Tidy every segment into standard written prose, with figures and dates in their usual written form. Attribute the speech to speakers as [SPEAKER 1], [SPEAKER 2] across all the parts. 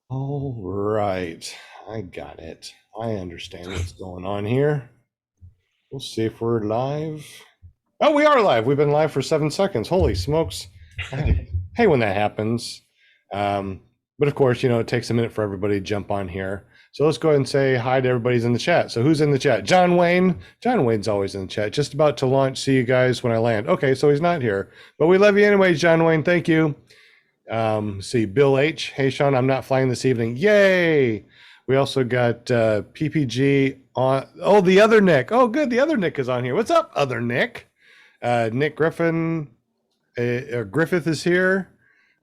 [SPEAKER 1] All right, I got it. I understand what's going on here. We'll see if we're live. Oh, we are live. We've been live for 7 seconds. Holy smokes. Hey, when that happens. Um, but of course, it takes a minute for everybody to jump on here. So let's go ahead and say hi to everybody's in the chat. So who's in the chat? John Wayne. John Wayne's always in the chat. Just about to launch. See you guys when I land. Okay, so he's not here. But we love you anyways, John Wayne. Thank you. See, Bill H. Hey, Sean, I'm not flying this evening. Yay! We also got PPG on. Oh, the other Nick. Oh, good. The other Nick is on here. What's up, other Nick? Nick Griffin. Griffith is here.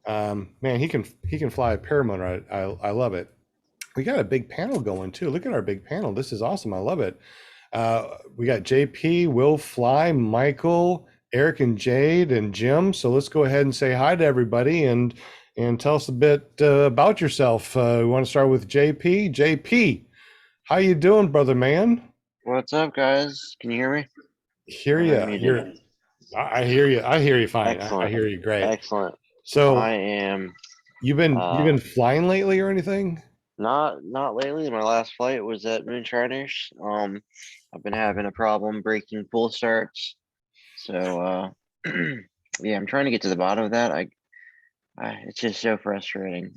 [SPEAKER 1] Man, he can fly a paramotor. I love it. We got a big panel going too. Look at our big panel. This is awesome. I love it. We got JP, Will Fly, Michael, Eric and Jade and Jim. So let's go ahead and say hi to everybody and tell us a bit about yourself. We want to start with JP. JP, how you doing, brother man?
[SPEAKER 2] What's up, guys? Can you hear me?
[SPEAKER 1] Hear
[SPEAKER 2] Am I
[SPEAKER 1] you.
[SPEAKER 2] muted?
[SPEAKER 1] I hear you. I hear you fine. I
[SPEAKER 2] Excellent.
[SPEAKER 1] hear you great.
[SPEAKER 2] Excellent.
[SPEAKER 1] So
[SPEAKER 2] I am
[SPEAKER 1] you've been flying lately or anything?
[SPEAKER 2] not lately. My last flight was at Moonshiners. I've been having a problem breaking full starts. So yeah, I'm trying to get to the bottom of that. It's just so frustrating.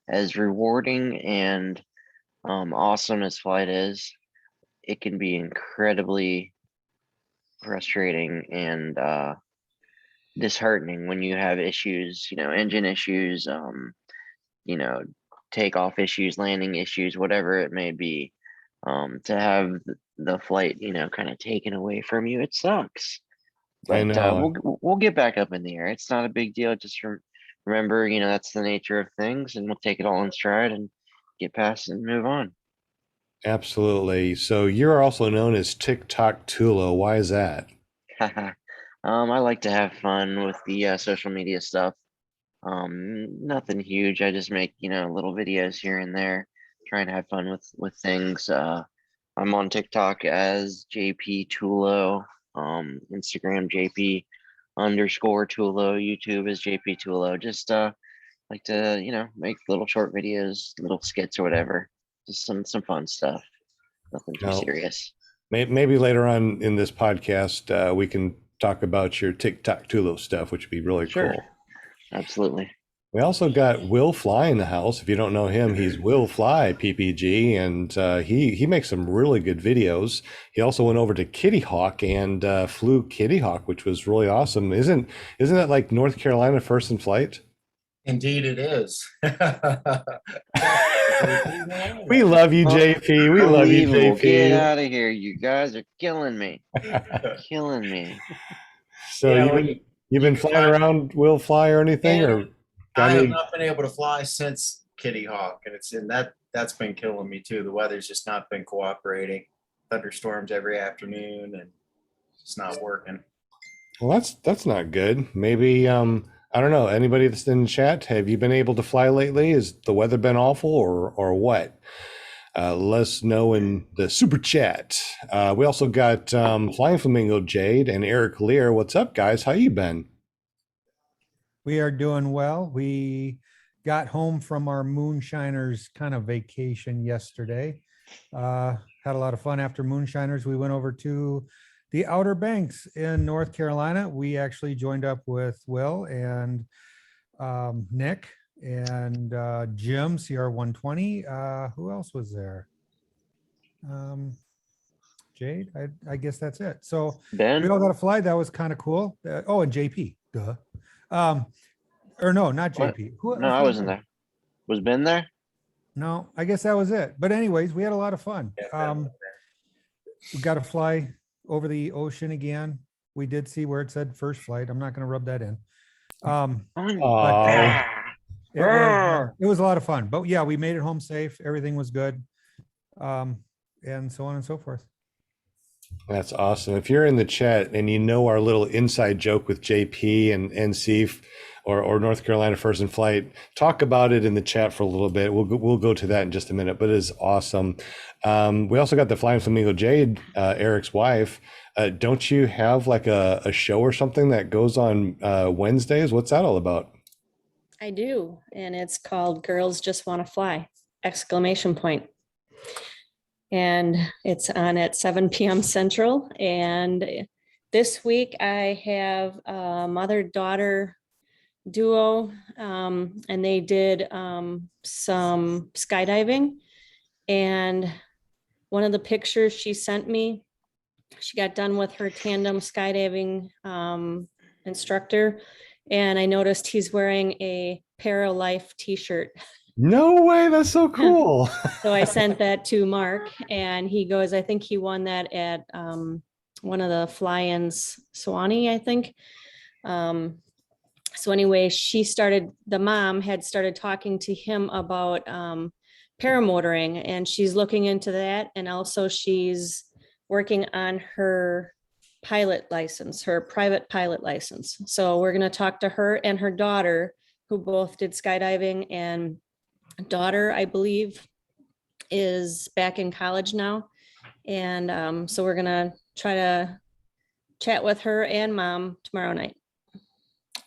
[SPEAKER 2] As rewarding and awesome as flight is, it can be incredibly frustrating and disheartening when you have issues, engine issues, you know, takeoff issues, landing issues, whatever it may be. To have the flight, kind of taken away from you, it sucks.
[SPEAKER 1] I
[SPEAKER 2] But
[SPEAKER 1] know.
[SPEAKER 2] we'll get back up in the air. It's not a big deal. Just remember, that's the nature of things, and we'll take it all in stride and get past it and move on.
[SPEAKER 1] Absolutely. So you're also known as TikTok Tula. Why is that?
[SPEAKER 2] I like to have fun with the social media stuff. Nothing huge. I just make, little videos here and there, trying to have fun with things. I'm on TikTok as JP Tulo, Instagram JP underscore Tulo, YouTube is JP Tulo. Just like to, make little short videos, little skits or whatever. Just some fun stuff. Nothing too
[SPEAKER 1] Now,
[SPEAKER 2] serious.
[SPEAKER 1] maybe later on in this podcast, we can talk about your TikTok Tula stuff, which would be really
[SPEAKER 2] Sure,
[SPEAKER 1] cool.
[SPEAKER 2] absolutely.
[SPEAKER 1] We also got Will Fly in the house. If you don't know him, he's Will Fly PPG, and he makes some really good videos. He also went over to Kitty Hawk and flew Kitty Hawk, which was really awesome. Isn't that like North Carolina first in flight?
[SPEAKER 3] Indeed, it is.
[SPEAKER 1] We love you, JP. We love you,
[SPEAKER 2] Unbelievable. Get
[SPEAKER 1] JP.
[SPEAKER 2] out of here. You guys are killing me. Killing me.
[SPEAKER 1] So you've been flying around Will Fly or anything, or
[SPEAKER 3] I
[SPEAKER 1] got
[SPEAKER 3] have
[SPEAKER 1] any?
[SPEAKER 3] not been able to fly since Kitty Hawk, and that's been killing me too. The weather's just not been cooperating. Thunderstorms every afternoon, and it's not working.
[SPEAKER 1] Well, that's not good. Maybe I don't know. Anybody that's in the chat, have you been able to fly lately? Has the weather been awful or what? Let us know in the super chat. We also got Flying Flamingo Jade and Eric Lear. What's up, guys? How you been?
[SPEAKER 4] We are doing well. We got home from our Moonshiners kind of vacation yesterday. Had a lot of fun after Moonshiners. We went over to the Outer Banks in North Carolina. We actually joined up with Will and Nick and Jim, CR120. Who else was there? Jade, I guess that's it. So
[SPEAKER 2] Ben?
[SPEAKER 4] we all got to fly. That was kind of cool. Oh, and JP. Duh. Or no, not JP.
[SPEAKER 2] No, I wasn't there. Was Ben there?
[SPEAKER 4] No, I guess that was it. But anyways, we had a lot of fun. We got to fly over the ocean again. We did see where it said first flight. I'm not going to rub that in. But it was a lot of fun. But yeah, we made it home safe. Everything was good. And so on and so forth.
[SPEAKER 1] That's awesome. If you're in the chat and you know our little inside joke with JP and NC or North Carolina First in Flight, talk about it in the chat for a little bit. We'll go to that in just a minute, but it is awesome. We also got the Flying Flamingo Jade, Eric's wife. Don't you have like a show or something that goes on Wednesdays? What's that all about?
[SPEAKER 5] I do, and it's called Girls Just Want to Fly, exclamation point. And it's on at 7 p.m. Central. And this week I have a mother-daughter duo, and they did some skydiving. And one of the pictures she sent me, she got done with her tandem skydiving instructor, and I noticed he's wearing a Paralife t-shirt.
[SPEAKER 1] No way. That's so cool.
[SPEAKER 5] So I sent that to Mark, and he goes, I think he won that at one of the fly-ins, Swanee, I think. So anyway, the mom had started talking to him about paramotoring, and she's looking into that. And also she's working on her pilot license, her private pilot license. So we're going to talk to her and her daughter, who both did skydiving, and daughter, I believe, is back in college now. And so we're going to try to chat with her and mom tomorrow night.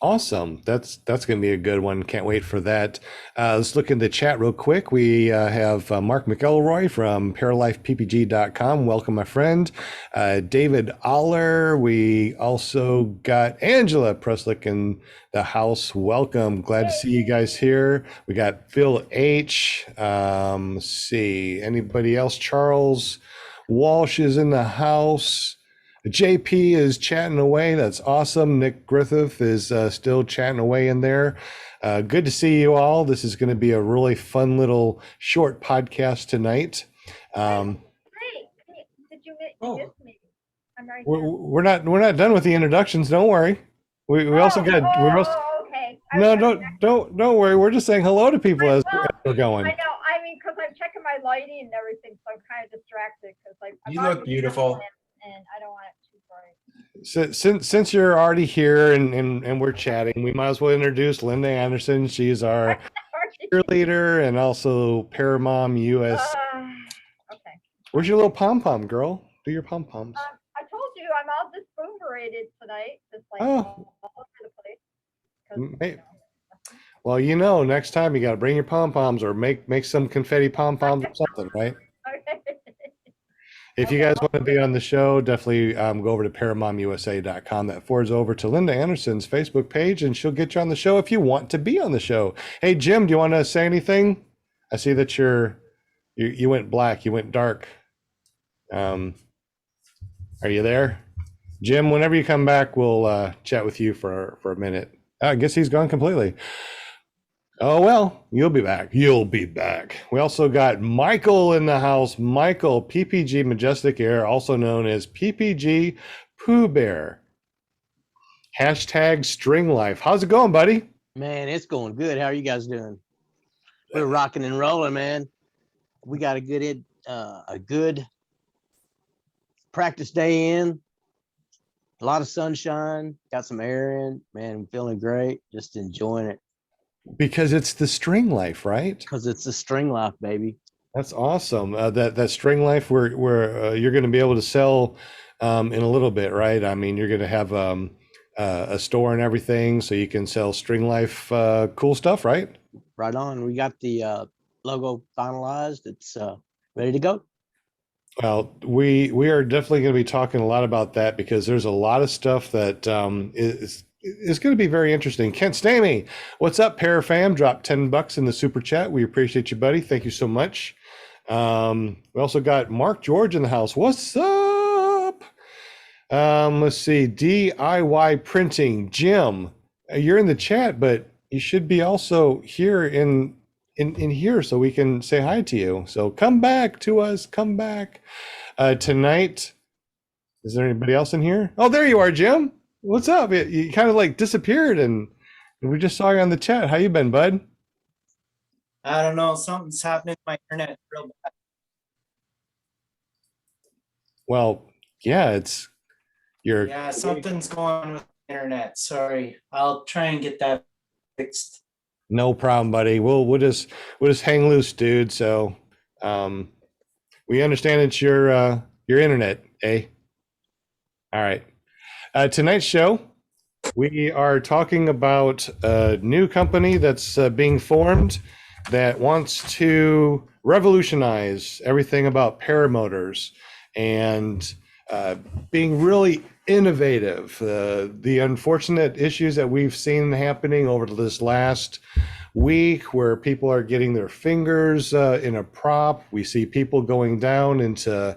[SPEAKER 1] Awesome. That's going to be a good one. Can't wait for that. Let's look in the chat real quick. We have Mark McElroy from ParalifePPG.com. Welcome, my friend. David Aller. We also got Angela Preslick in the house. Welcome. Glad to see you guys here. We got Phil H. Let's see. Anybody else? Charles Walsh is in the house. JP is chatting away. That's awesome. Nick Griffith is still chatting away in there. Good to see you all. This is going to be a really fun little short podcast tonight.
[SPEAKER 6] Hey, did you miss me? I'm right here.
[SPEAKER 1] We're not done with the introductions. Don't worry. We also got.
[SPEAKER 6] Okay.
[SPEAKER 1] No, don't worry. We're just saying hello to people as we're going.
[SPEAKER 6] I know. I mean, because I'm checking my lighting and everything, so I'm kind of distracted because
[SPEAKER 3] You look beautiful.
[SPEAKER 6] and I don't want it too bright.
[SPEAKER 1] So, since you're already here and we're chatting, we might as well introduce Linda Anderson. She's our cheerleader and also Paramom US.
[SPEAKER 6] Okay.
[SPEAKER 1] Where's your little pom pom, girl? Do your pom poms.
[SPEAKER 6] I told you I'm all disboomberated tonight, just like
[SPEAKER 1] Oh.
[SPEAKER 6] all over the place. 'Cause,
[SPEAKER 1] Hey. Well, next time you got to bring your pom poms or make some confetti pom poms or something, right?
[SPEAKER 6] Okay.
[SPEAKER 1] If you guys want to be on the show, definitely go over to ParamomUSA.com. That forwards over to Linda Anderson's Facebook page, and she'll get you on the show if you want to be on the show. Hey, Jim, do you want to say anything? I see that you went black, you went dark. Are you there? Jim, whenever you come back, we'll chat with you for a minute. I guess he's gone completely. Oh, well, you'll be back. You'll be back. We also got Michael in the house. Michael, PPG Majestic Air, also known as PPG Pooh Bear. Hashtag String Life. How's it going, buddy?
[SPEAKER 7] Man, it's going good. How are you guys doing? We're rocking and rolling, man. We got a good practice day in. A lot of sunshine. Got some air in. Man, I'm feeling great. Just enjoying it.
[SPEAKER 1] Because it's the String Life, right?
[SPEAKER 7] Because it's a string life, baby.
[SPEAKER 1] That's awesome. That String Life where you're going to be able to sell in a little bit, right? I mean, you're going to have a store and everything, so you can sell String Life cool stuff, right?
[SPEAKER 7] Right on. We got the logo finalized. It's ready to go.
[SPEAKER 1] Well, we are definitely going to be talking a lot about that because there's a lot of stuff that is going to be very interesting. Kent Stamey, what's up, Parafam? Drop $10 in the super chat. We appreciate you, buddy. Thank you so much. We also got Mark George in the house. What's up? Let's see. DIY Printing. Jim, you're in the chat, but you should be also here in here so we can say hi to you. So come back to us. Come back. Tonight, is there anybody else in here? Oh, there you are, Jim. What's up? You kind of like disappeared and we just saw you on the chat. How you been, bud?
[SPEAKER 3] I don't know. Something's happening to my internet real bad.
[SPEAKER 1] Well, yeah,
[SPEAKER 3] Yeah, something's going on with the internet. Sorry. I'll try and get that fixed.
[SPEAKER 1] no problem, buddy. We'll just hang loose, dude. So we understand it's your internet, eh? All right. Tonight's show, We are talking about a new company that's being formed that wants to revolutionize everything about paramotors and being really innovative. The unfortunate issues that we've seen happening over this last week where people are getting their fingers in a prop. We see people going down into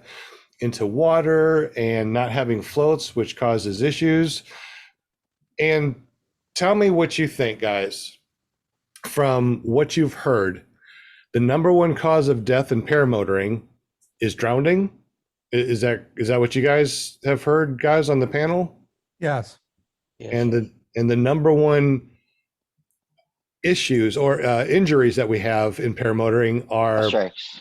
[SPEAKER 1] water and not having floats, which causes issues. And tell me what you think, guys, from what you've heard. The number one cause of death in paramotoring is drowning. Is that what you guys have heard, guys, on the panel?
[SPEAKER 4] Yes.
[SPEAKER 7] Yes.
[SPEAKER 1] And the number one issues or injuries that we have in paramotoring are
[SPEAKER 2] Strikes,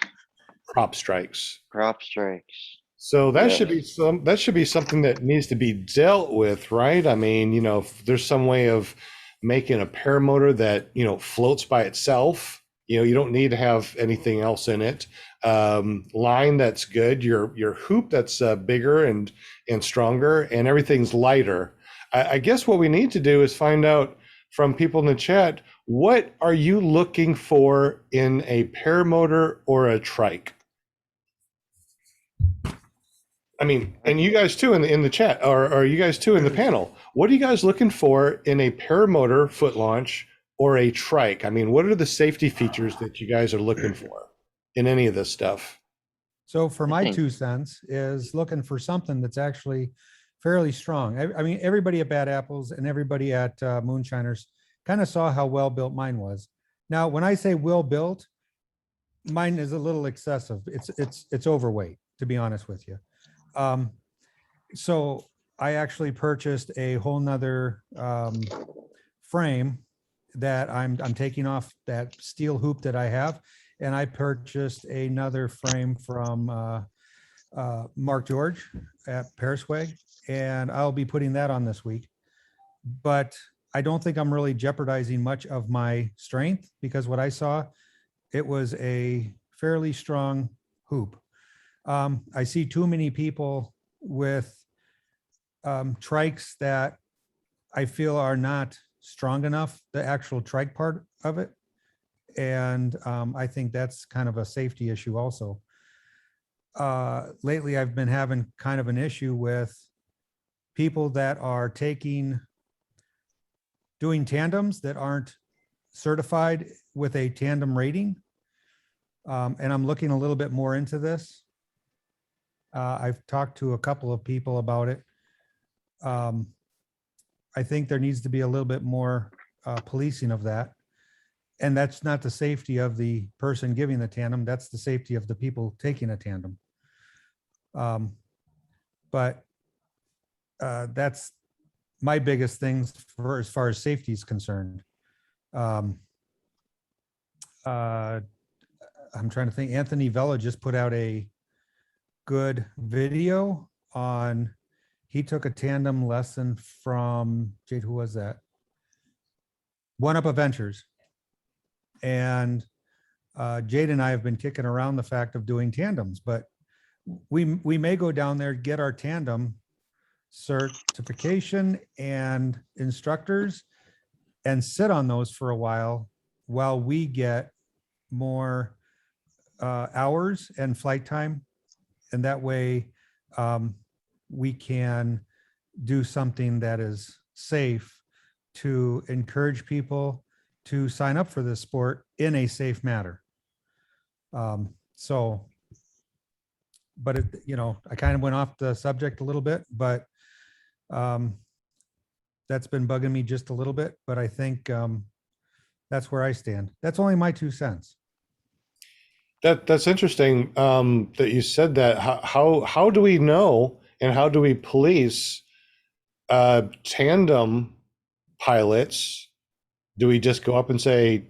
[SPEAKER 1] prop strikes.
[SPEAKER 2] crop strikes.
[SPEAKER 1] So that
[SPEAKER 2] Yeah.
[SPEAKER 1] should be something that needs to be dealt with, right? I mean, if there's some way of making a paramotor that, floats by itself, you don't need to have anything else in it. Line that's good, your hoop that's bigger and stronger, and everything's lighter. I guess what we need to do is find out from people in the chat, what are you looking for in a paramotor or a trike? I mean, and you guys too in the chat, or you guys too in the panel. What are you guys looking for in a paramotor foot launch or a trike? I mean, what are the safety features that you guys are looking for in any of this stuff?
[SPEAKER 4] So for
[SPEAKER 2] I
[SPEAKER 4] my
[SPEAKER 2] think-
[SPEAKER 4] 2 cents is looking for something that's actually fairly strong. I mean, everybody at Bad Apples and everybody at Moonshiners kind of saw how well built mine was. Now, when I say well built, mine is a little excessive. It's overweight, to be honest with you. So I actually purchased a whole nother frame that I'm taking off that steel hoop that I have. And I purchased another frame from Mark George at Parisway, and I'll be putting that on this week. But I don't think I'm really jeopardizing much of my strength, because what I saw, it was a fairly strong hoop. I see too many people with trikes that I feel are not strong enough, the actual trike part of it. And I think that's kind of a safety issue also. Lately, I've been having kind of an issue with people that are doing tandems that aren't certified with a tandem rating. And I'm looking a little bit more into this. I've talked to a couple of people about it. I think there needs to be a little bit more policing of that. And that's not the safety of the person giving the tandem, that's the safety of the people taking a tandem. But that's my biggest things for as far as safety is concerned. I'm trying to think, Anthony Vella just put out a good video on, he took a tandem lesson from, Jade, who was that? One Up Adventures. And Jade and I have been kicking around the fact of doing tandems, but we may go down there, get our tandem certification and instructors and sit on those for a while we get more hours and flight time. And that way we can do something that is safe to encourage people to sign up for this sport in a safe manner. But it, I kind of went off the subject a little bit, but that's been bugging me just a little bit, but I think that's where I stand. That's only my 2 cents.
[SPEAKER 1] That's interesting that you said that. How do we know and how do we police tandem pilots? Do we just go up and say,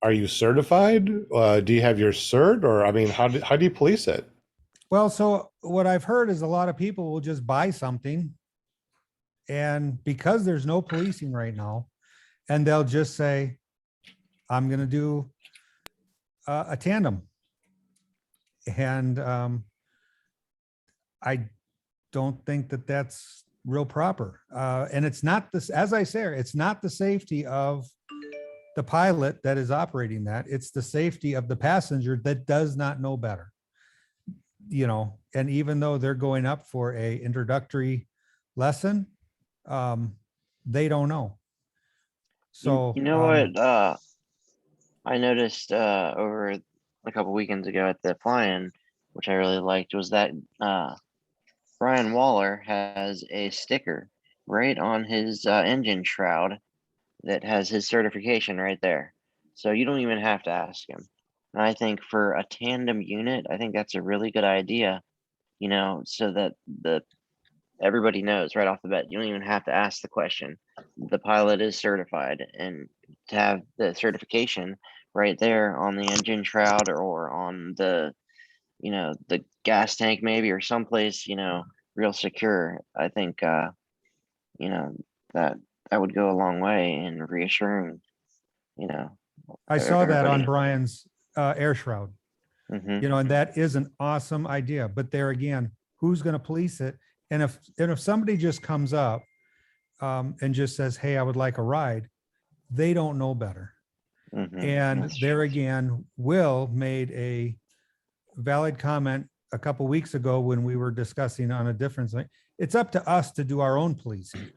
[SPEAKER 1] "Are you certified? Do you have your cert?" Or I mean, how do you police it?
[SPEAKER 4] Well, so what I've heard is a lot of people will just buy something, and because there's no policing right now, and they'll just say, "I'm going to do a tandem." And I don't think that that's real proper. And it's not this, as I say, it's not the safety of the pilot that is operating that. It's the safety of the passenger that does not know better. You know, and even though they're going up for a introductory lesson, they don't know. So
[SPEAKER 2] You know what? I noticed over a couple weekends ago at the fly-in, which I really liked, was that Brian Waller has a sticker right on his engine shroud that has his certification right there. So you don't even have to ask him. And I think for a tandem unit, I think that's a really good idea, you know, so that everybody knows right off the bat. You don't even have to ask the question. The pilot is certified, and to have the certification right there on the engine shroud or on the, you know, the gas tank maybe, or someplace, you know, real secure. I think, you know, that would go a long way in reassuring, you know.
[SPEAKER 4] I saw that on
[SPEAKER 2] everybody.
[SPEAKER 4] Brian's air shroud,
[SPEAKER 2] Mhm.
[SPEAKER 4] you know, and that is an awesome idea. But there again, who's going to police it? And if somebody just comes up and just says, "Hey, I would like a ride," they don't know better.
[SPEAKER 2] Mhm.
[SPEAKER 4] And
[SPEAKER 2] That's
[SPEAKER 4] there
[SPEAKER 2] true.
[SPEAKER 4] again, Will made a valid comment a couple weeks ago when we were discussing on a different thing. It's up to us to do our own policing.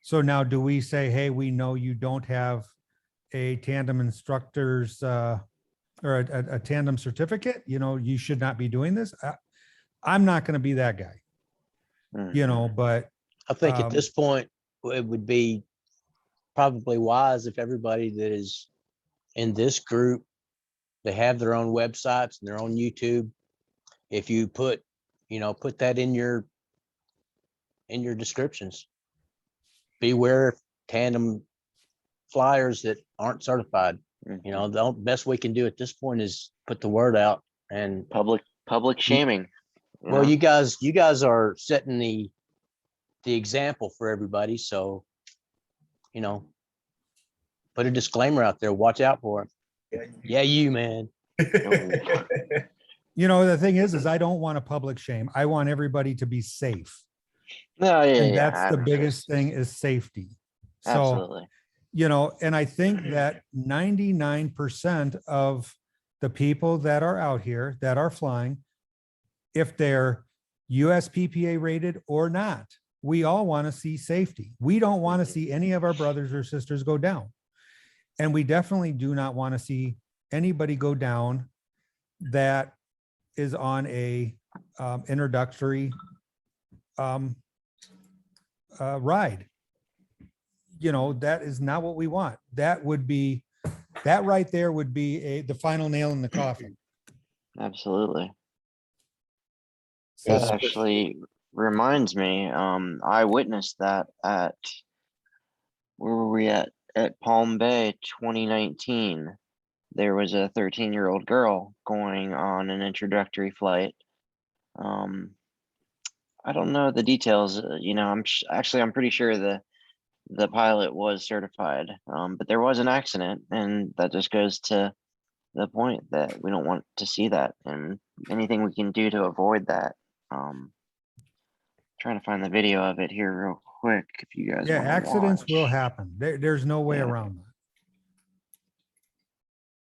[SPEAKER 4] So now do we say, hey, we know you don't have a tandem instructor's or a tandem certificate, you know, you should not be doing this. I'm not going to be that guy, you know,
[SPEAKER 2] Mhm.
[SPEAKER 4] but
[SPEAKER 7] I think at this point, it would be probably wise if everybody that is in this group, they have their own websites and their own YouTube. If you put, you know, put that in your descriptions. Beware of tandem flyers that aren't certified. You know, the best we can do at this point is put the word out. And
[SPEAKER 2] Public shaming. you
[SPEAKER 7] well,
[SPEAKER 2] know?
[SPEAKER 7] you guys are setting the example for everybody. So, you know, put a disclaimer out there. Watch out for it. Yeah, you, man.
[SPEAKER 4] you know, the thing is I don't want a public shame. I want everybody to be safe.
[SPEAKER 2] No, yeah,
[SPEAKER 4] And
[SPEAKER 2] yeah,
[SPEAKER 4] that's the biggest thing is safety. So,
[SPEAKER 2] absolutely.
[SPEAKER 4] you know, and I think that 99% of the people that are out here that are flying, if they're USPPA rated or not, we all want to see safety. We don't want to see any of our brothers or sisters go down. And we definitely do not want to see anybody go down that is on a introductory ride. You know, that is not what we want. That right there would be the final nail in the coffin.
[SPEAKER 2] Absolutely.
[SPEAKER 1] Yes.
[SPEAKER 2] That actually reminds me, I witnessed that at, where were we at? At Palm Bay 2019. There was a 13-year-old girl going on an introductory flight. I don't know the details, you know, I'm pretty sure the pilot was certified, but there was an accident, and that just goes to the point that we don't want to see that, and anything we can do to avoid that. Trying to find the video of it here real quick if you guys
[SPEAKER 4] Yeah,
[SPEAKER 2] want to
[SPEAKER 4] accidents will
[SPEAKER 2] watch.
[SPEAKER 4] happen. There's no way
[SPEAKER 2] Yeah.
[SPEAKER 4] around that.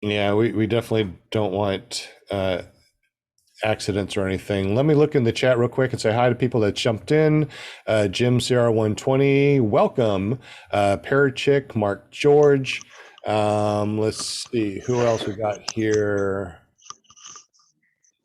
[SPEAKER 1] Yeah, we definitely don't want accidents or anything. Let me look in the chat real quick and say hi to people that jumped in. Jim CR120, welcome. Parachick, Mark George. Let's see who else we got here.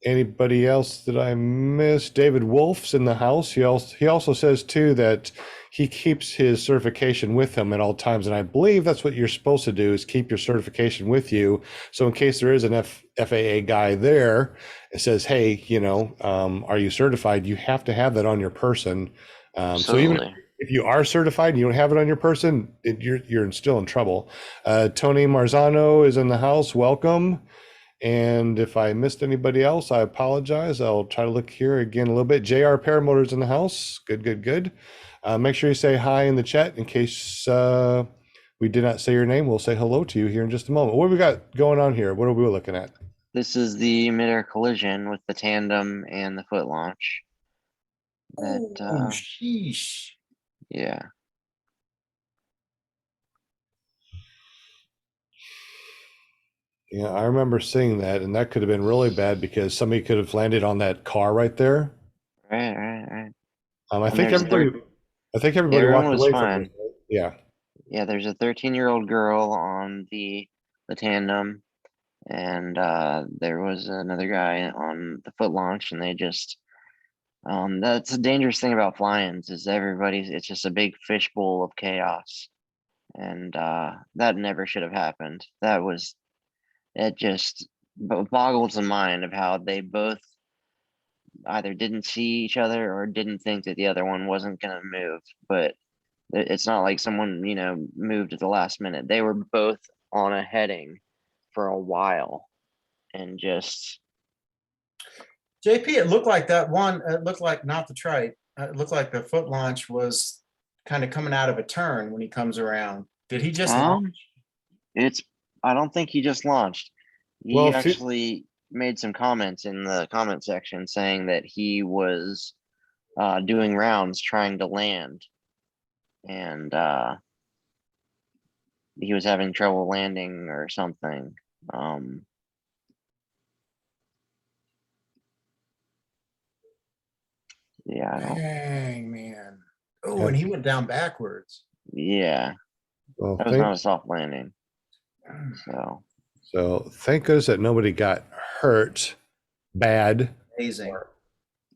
[SPEAKER 1] Anybody else that I missed? David Wolf's in the house. He also says too that he keeps his certification with him at all times, and I believe that's what you're supposed to do is keep your certification with you. So in case there is an FAA guy there, it says, hey, you know, are you certified? You have to have that on your person. So even
[SPEAKER 2] Absolutely.
[SPEAKER 1] if you are certified and you don't have it on your person, you're still in trouble. Tony Marzano is in the house. Welcome. And if I missed anybody else, I apologize. I'll try to look here again a little bit. JR Paramotors in the house. Good. Make sure you say hi in the chat in case we did not say your name. We'll say hello to you here in just a moment. What have we got going on here? What are we looking at?
[SPEAKER 2] This is the midair collision with the tandem and the foot launch. That,
[SPEAKER 3] Oh, sheesh.
[SPEAKER 2] yeah.
[SPEAKER 1] Yeah, I remember seeing that, and that could have been really bad because somebody could have landed on that car right there.
[SPEAKER 2] Right.
[SPEAKER 1] I
[SPEAKER 2] And
[SPEAKER 1] think
[SPEAKER 2] there's a
[SPEAKER 1] everybody, I think everybody
[SPEAKER 2] everyone
[SPEAKER 1] walked
[SPEAKER 2] was
[SPEAKER 1] away from
[SPEAKER 2] fine.
[SPEAKER 1] this. Right? Yeah.
[SPEAKER 2] Yeah, there's a 13-year-old girl on the tandem, and there was another guy on the foot launch, and they just that's the dangerous thing about fly-ins is it's just a big fishbowl of chaos. And that never should have happened. It just boggles the mind of how they both either didn't see each other or didn't think that the other one wasn't going to move. But it's not like someone, moved at the last minute. They were both on a heading for a while and just,
[SPEAKER 3] JP, it looked like that one, it looked like not the trike. It looked like the foot launch was kind of coming out of a turn when he comes around. Did he just launch?
[SPEAKER 2] it's, I don't think he just launched. He
[SPEAKER 1] Well,
[SPEAKER 2] actually made some comments in the comment section saying that he was doing rounds trying to land, and he was having trouble landing or something. Yeah, I don't,
[SPEAKER 3] Dang, man. Oh, and he went down backwards.
[SPEAKER 2] yeah,
[SPEAKER 1] well,
[SPEAKER 2] that was not a soft landing. So
[SPEAKER 1] thank goodness that nobody got hurt bad.
[SPEAKER 3] Amazing.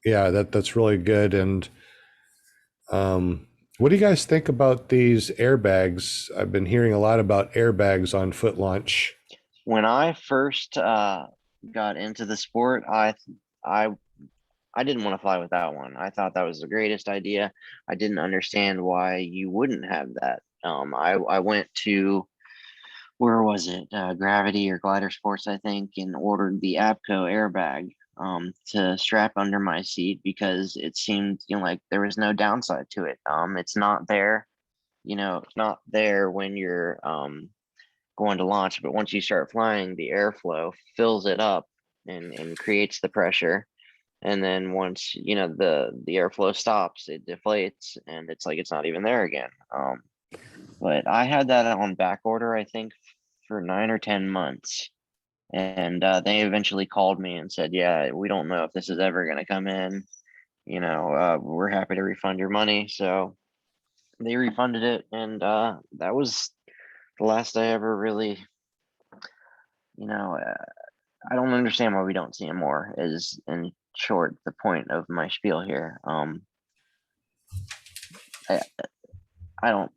[SPEAKER 1] Yeah, that's really good. And what do you guys think about these airbags? I've been hearing a lot about airbags on foot launch.
[SPEAKER 2] when I first got into the sport, I didn't want to fly without one. I thought that was the greatest idea. I didn't understand why you wouldn't have that. I went to, where was it? Gravity or Glider Sports, I think, and ordered the APCO airbag to strap under my seat because it seemed, like there was no downside to it. It's not there, it's not there when you're going to launch, but once you start flying, the airflow fills it up and creates the pressure. And then once the airflow stops, it deflates and it's like it's not even there again. But I had that on back order, I think, for 9 or 10 months. And they eventually called me and said, yeah, we don't know if this is ever going to come in. We're happy to refund your money. So they refunded it. And that was the last I ever really, I don't understand why we don't see them more, is in short the point of my spiel here. I don't,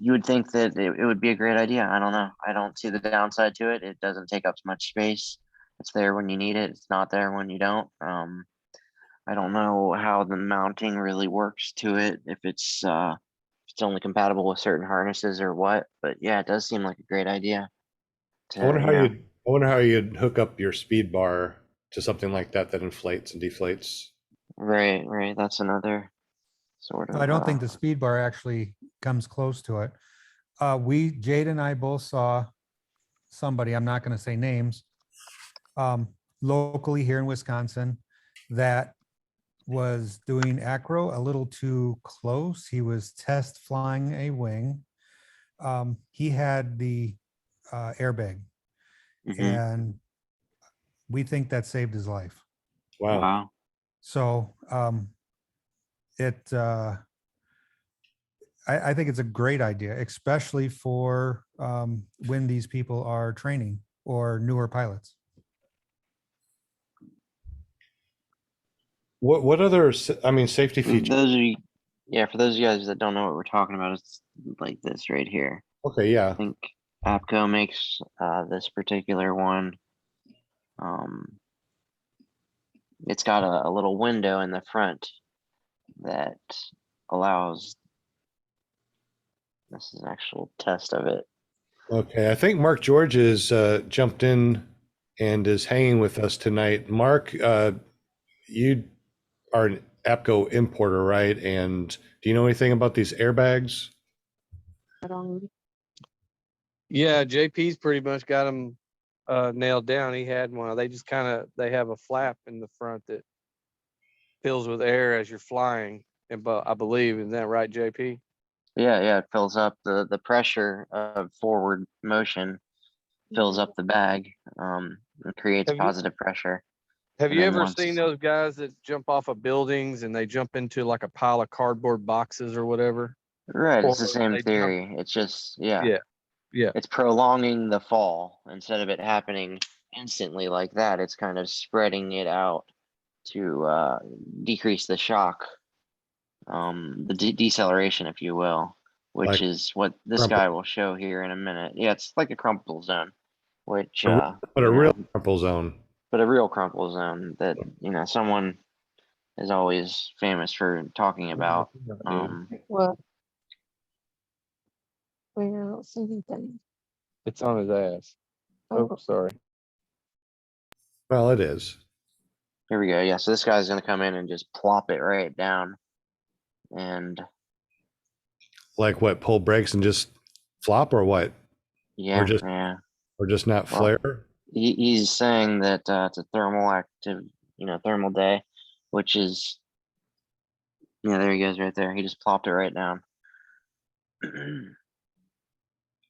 [SPEAKER 2] you would think that it would be a great idea. I don't know. I don't see the downside to it. It doesn't take up much space. It's there when you need it. It's not there when you don't. I don't know how the mounting really works to it, if it's only compatible with certain harnesses or what, but yeah, it does seem like a great idea.
[SPEAKER 1] I wonder how you'd hook up your speed bar to something like that inflates and deflates.
[SPEAKER 2] Right. That's another sort of.
[SPEAKER 4] I don't think the speed bar actually comes close to it. Jade and I both saw somebody, I'm not going to say names, locally here in Wisconsin that was doing acro a little too close. He was test flying a wing. He had the airbag, and we think that saved his life.
[SPEAKER 1] Wow.
[SPEAKER 4] So I think it's a great idea, especially for when these people are training or newer pilots.
[SPEAKER 1] What other, safety features?
[SPEAKER 2] For those of you guys that don't know what we're talking about, it's like this right here.
[SPEAKER 1] Okay, yeah.
[SPEAKER 2] I think APCO makes this particular one. It's got a little window in the front that allows, this is an actual test of it.
[SPEAKER 1] Okay, I think Mark George has jumped in and is hanging with us tonight. Mark, you are an APCO importer, right? And do you know anything about these airbags?
[SPEAKER 8] Yeah, JP's pretty much got them nailed down. He had one. They just they have a flap in the front that fills with air as you're flying. But I believe, isn't that right, JP?
[SPEAKER 2] Yeah, it fills up the pressure of forward motion, fills up the bag, and creates
[SPEAKER 8] Have you
[SPEAKER 2] positive pressure.
[SPEAKER 8] have
[SPEAKER 2] And
[SPEAKER 8] you
[SPEAKER 2] then
[SPEAKER 8] ever
[SPEAKER 2] once,
[SPEAKER 8] seen those guys that jump off of buildings and they jump into like a pile of cardboard boxes or whatever?
[SPEAKER 2] right, it's the
[SPEAKER 8] Or
[SPEAKER 2] same
[SPEAKER 8] they jump,
[SPEAKER 2] theory. It's just, yeah,
[SPEAKER 8] yeah.
[SPEAKER 2] it's prolonging the fall instead of it happening instantly like that. It's kind of spreading it out to decrease the shock, the deceleration, if you will, which
[SPEAKER 1] Like
[SPEAKER 2] is what this
[SPEAKER 1] crumple,
[SPEAKER 2] guy will show here in a minute. Yeah, it's like a crumple zone, which
[SPEAKER 1] but a
[SPEAKER 2] you
[SPEAKER 1] real
[SPEAKER 2] know,
[SPEAKER 1] crumple zone.
[SPEAKER 2] but a real crumple zone that someone is always famous for talking about.
[SPEAKER 6] What? Where I don't see anything.
[SPEAKER 8] It's on his ass. Oh, sorry.
[SPEAKER 1] Well, it is.
[SPEAKER 2] Here we go. Yeah, so this guy's gonna come in and just plop it right down, and
[SPEAKER 1] Like what? Pull brakes and just flop, or what?
[SPEAKER 2] yeah,
[SPEAKER 1] just-
[SPEAKER 2] yeah.
[SPEAKER 1] Or just not
[SPEAKER 2] Well,
[SPEAKER 1] flare?
[SPEAKER 2] He's saying that it's a thermal active, thermal day, which is, yeah, there he goes right there. He just plopped it right down.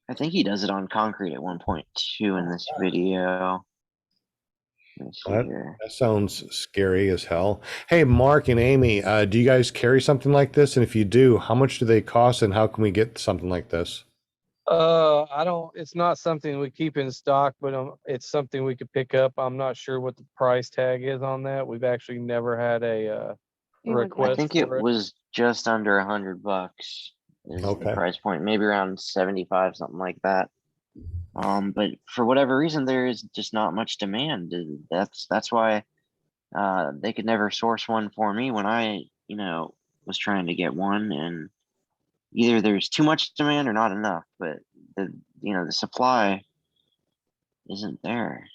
[SPEAKER 2] I think he does it on concrete at one point too in this video. Let me see
[SPEAKER 1] That,
[SPEAKER 2] here.
[SPEAKER 1] that sounds scary as hell. Hey, Mark and Amy, do you guys carry something like this? And if you do, how much do they cost, and how can we get something like this?
[SPEAKER 8] I don't, it's not something we keep in stock, but it's something we could pick up. I'm not sure what the price tag is on that. We've actually never had a
[SPEAKER 6] You would-
[SPEAKER 2] I
[SPEAKER 8] request
[SPEAKER 2] think it
[SPEAKER 8] for it.
[SPEAKER 2] was just under $100 is the
[SPEAKER 1] Okay.
[SPEAKER 2] price point, maybe around 75, something like that. But for whatever reason, there is just not much demand. That's why they could never source one for me when I, was trying to get one, and either there's too much demand or not enough, but the supply isn't there.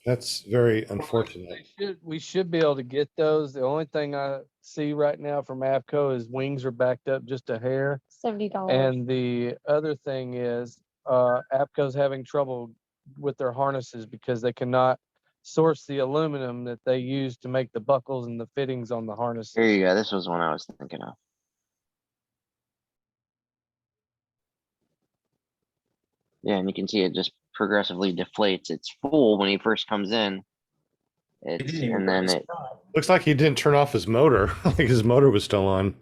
[SPEAKER 1] That's very unfortunate.
[SPEAKER 8] We should be able to get those. The only thing I see right now from Avco is wings are backed up just a hair.
[SPEAKER 6] $70.
[SPEAKER 8] And the other thing is, Avco's having trouble with their harnesses because they cannot source the aluminum that they use to make the buckles and the fittings on the harnesses.
[SPEAKER 2] Here you go. This was one I was thinking of. Yeah, and you can see it just progressively deflates. It's full when he first comes in.
[SPEAKER 3] He
[SPEAKER 2] It's
[SPEAKER 3] didn't even
[SPEAKER 2] and
[SPEAKER 3] put
[SPEAKER 2] then
[SPEAKER 3] his
[SPEAKER 2] it
[SPEAKER 3] prop.
[SPEAKER 1] Looks like he didn't turn off his motor. Like his motor was still on.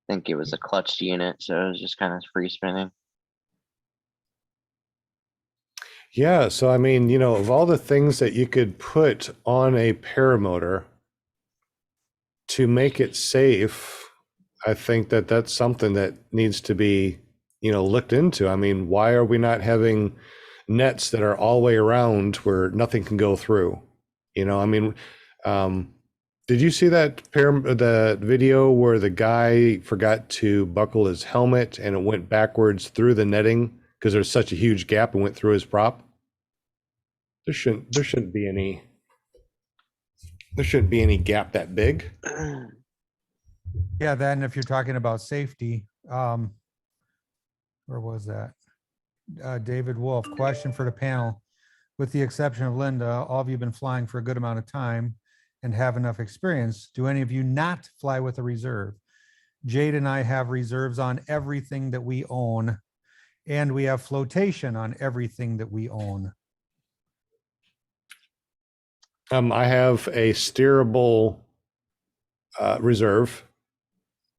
[SPEAKER 2] I think it was a clutched unit, so it was just kind of free spinning.
[SPEAKER 1] Yeah, so I mean, of all the things that you could put on a paramotor to make it safe, I think that that's something that needs to be, looked into. I mean, why are we not having nets that are all the way around where nothing can go through? I mean, did you see the video where the guy forgot to buckle his helmet and it went backwards through the netting because there's such a huge gap and went through his prop? There shouldn't be any gap that big.
[SPEAKER 4] Yeah, then if you're talking about safety, where was that? David Wolf, question for the panel. With the exception of Linda, all of you have been flying for a good amount of time and have enough experience. Do any of you not fly with a reserve? Jade and I have reserves on everything that we own, and we have flotation on everything that we own.
[SPEAKER 1] I have a steerable reserve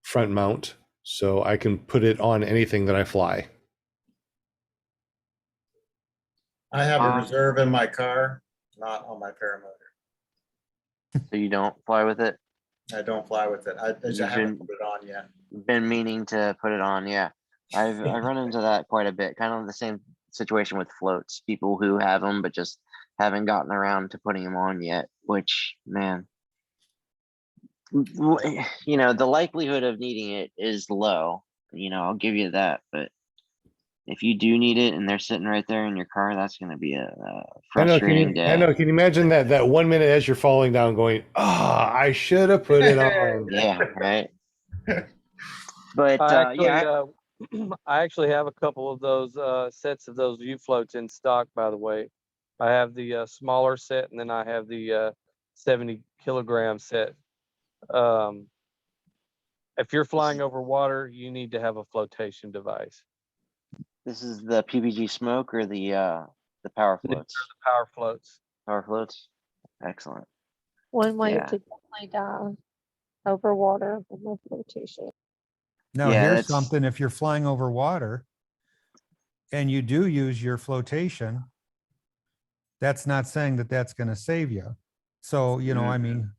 [SPEAKER 1] front mount, so I can put it on anything that I fly.
[SPEAKER 3] I have a reserve in my car, not on my paramotor.
[SPEAKER 2] So you don't fly with it?
[SPEAKER 3] I don't fly with it. I just
[SPEAKER 2] You've
[SPEAKER 3] haven't
[SPEAKER 2] been-
[SPEAKER 3] put it on yet.
[SPEAKER 2] Been meaning to put it on, yeah. I run into that quite a bit. Kind of the same situation with floats. People who have them but just haven't gotten around to putting them on yet. Which, man, the likelihood of needing it is low. I'll give you that. But if you do need it and they're sitting right there in your car, that's going to be a frustrating day.
[SPEAKER 1] I know. Can you imagine that 1 minute as you're falling down, going, I should have put it on.
[SPEAKER 2] Yeah, right. But
[SPEAKER 8] I actually have a couple of those sets of those U floats in stock, by the way. I have the smaller set, and then I have the 70 kilogram set. If you're flying over water, you need to have a flotation device.
[SPEAKER 2] This is the PBG smoke or the power
[SPEAKER 8] These are
[SPEAKER 2] floats?
[SPEAKER 8] the power floats.
[SPEAKER 2] Power floats. Excellent.
[SPEAKER 6] One way
[SPEAKER 2] Yeah.
[SPEAKER 6] to definitely dive over water with no flotation.
[SPEAKER 4] Now,
[SPEAKER 2] Yeah,
[SPEAKER 4] here's
[SPEAKER 2] that's-
[SPEAKER 4] something, if you're flying over water and you do use your flotation, that's not saying that that's going to save you. So, you know, I mean,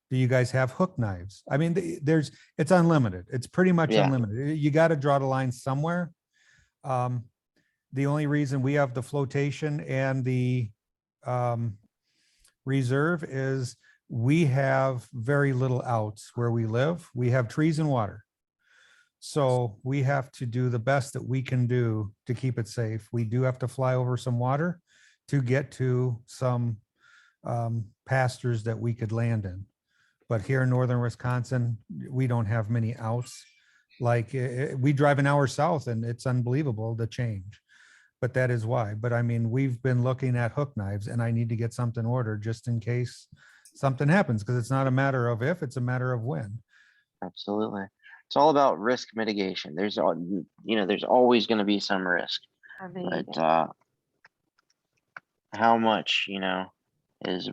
[SPEAKER 4] do you guys have hook knives? I mean, it's unlimited. It's pretty much
[SPEAKER 2] Yeah.
[SPEAKER 4] unlimited. You got to draw the line somewhere. The only reason we have the flotation and the reserve is we have very little outs where we live. We have trees and water. So we have to do the best that we can do to keep it safe. We do have to fly over some water to get to some pastures that we could land in. But here in northern Wisconsin, we don't have many outs. Like we drive an hour south and it's unbelievable the change. But that is why. But I mean, we've been looking at hook knives and I need to get something ordered just in case something happens, because it's not a matter of if, it's a matter of when.
[SPEAKER 2] Absolutely. It's all about risk mitigation. There's always going to be some risk,
[SPEAKER 6] I mean,
[SPEAKER 2] but how much, is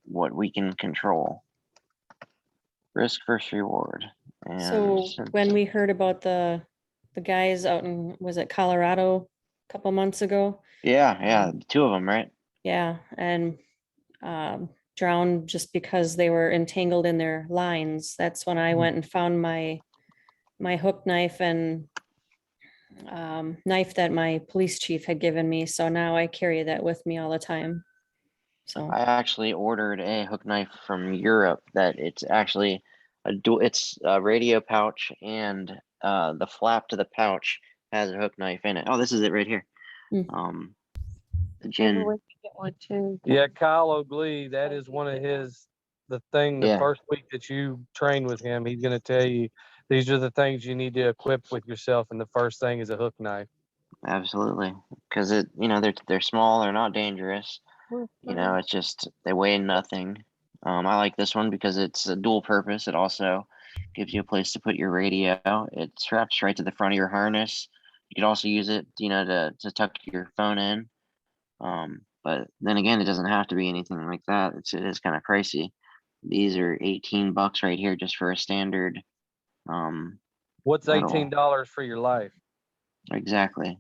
[SPEAKER 2] what we can control. Risk versus reward. And
[SPEAKER 5] So
[SPEAKER 2] since-
[SPEAKER 5] when we heard about the guys out in, was it Colorado a couple months ago?
[SPEAKER 2] yeah, two of them, right?
[SPEAKER 5] Yeah, and drowned just because they were entangled in their lines. That's when I went and found my hook knife and knife that my police chief had given me. So now I carry that with me all the time. So
[SPEAKER 2] I actually ordered a hook knife from Europe that it's actually it's a radio pouch, and the flap to the pouch has a hook knife in it. Oh, this is it right here.
[SPEAKER 5] Mm.
[SPEAKER 2] The
[SPEAKER 6] maybe
[SPEAKER 2] gin.
[SPEAKER 6] we could get one too.
[SPEAKER 8] Yeah, Kyle O'Glee, that is one of the
[SPEAKER 2] Yeah.
[SPEAKER 8] first week that you train with him, he's going to tell you, these are the things you need to equip with yourself. And the first thing is a hook knife.
[SPEAKER 2] Absolutely, because they're small, they're not dangerous. It's just they weigh nothing. I like this one because it's a dual purpose. It also gives you a place to put your radio. It straps right to the front of your harness. You could also use it, to tuck your phone in. But then again, it doesn't have to be anything like that. It is kind of pricey. These are $18 right here just for a standard.
[SPEAKER 8] What's
[SPEAKER 2] Metal.
[SPEAKER 8] $18 for your life?
[SPEAKER 2] Exactly.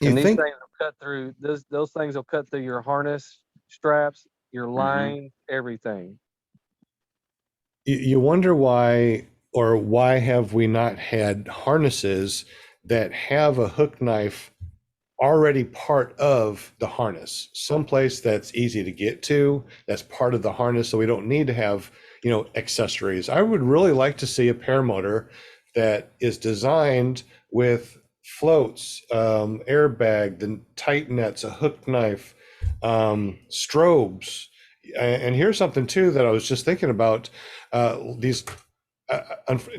[SPEAKER 1] You
[SPEAKER 8] And these
[SPEAKER 1] think
[SPEAKER 8] things will cut through those things will cut through your harness straps, your line, everything.
[SPEAKER 1] you wonder why, or why have we not had harnesses that have a hook knife already part of the harness, someplace that's easy to get to, that's part of the harness, so we don't need to have accessories. I would really like to see a paramotor that is designed with floats, airbag, the tight nets, a hook knife, strobes. And here's something too that I was just thinking about. These,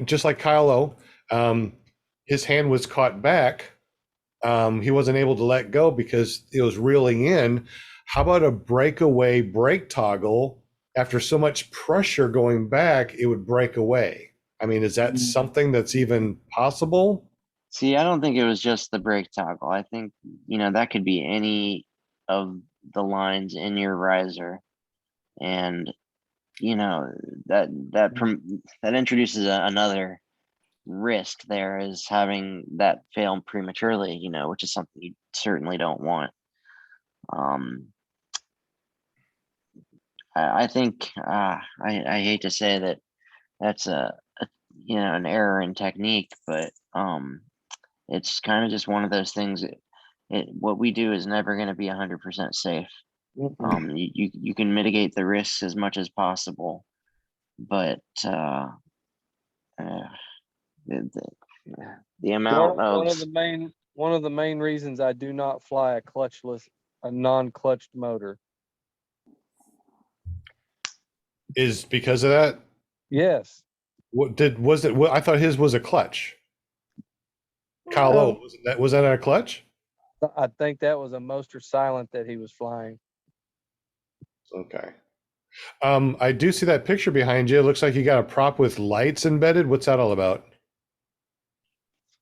[SPEAKER 1] just like Kyle O, his hand was caught back. He wasn't able to let go because it was reeling in. How about a breakaway brake toggle? After so much pressure going back, it would break away. I mean, is that something that's even possible?
[SPEAKER 2] See, I don't think it was just the brake toggle. I think, that could be any of the lines in your riser. And, that introduces another risk there, is having that fail prematurely, which is something you certainly don't want. I think, I hate to say that that's an error in technique, but it's kind of just one of those things. What we do is never going to be 100% safe. You can mitigate the risks as much as possible, but the amount
[SPEAKER 8] One of the main reasons I do not fly a non-clutched motor.
[SPEAKER 1] Is because of that?
[SPEAKER 8] Yes.
[SPEAKER 1] I thought his was a clutch. Kyle O, was that a clutch?
[SPEAKER 8] I think that was a Moster Silent that he was flying.
[SPEAKER 1] Okay. I do see that picture behind you. It looks like you got a prop with lights embedded. What's that all about?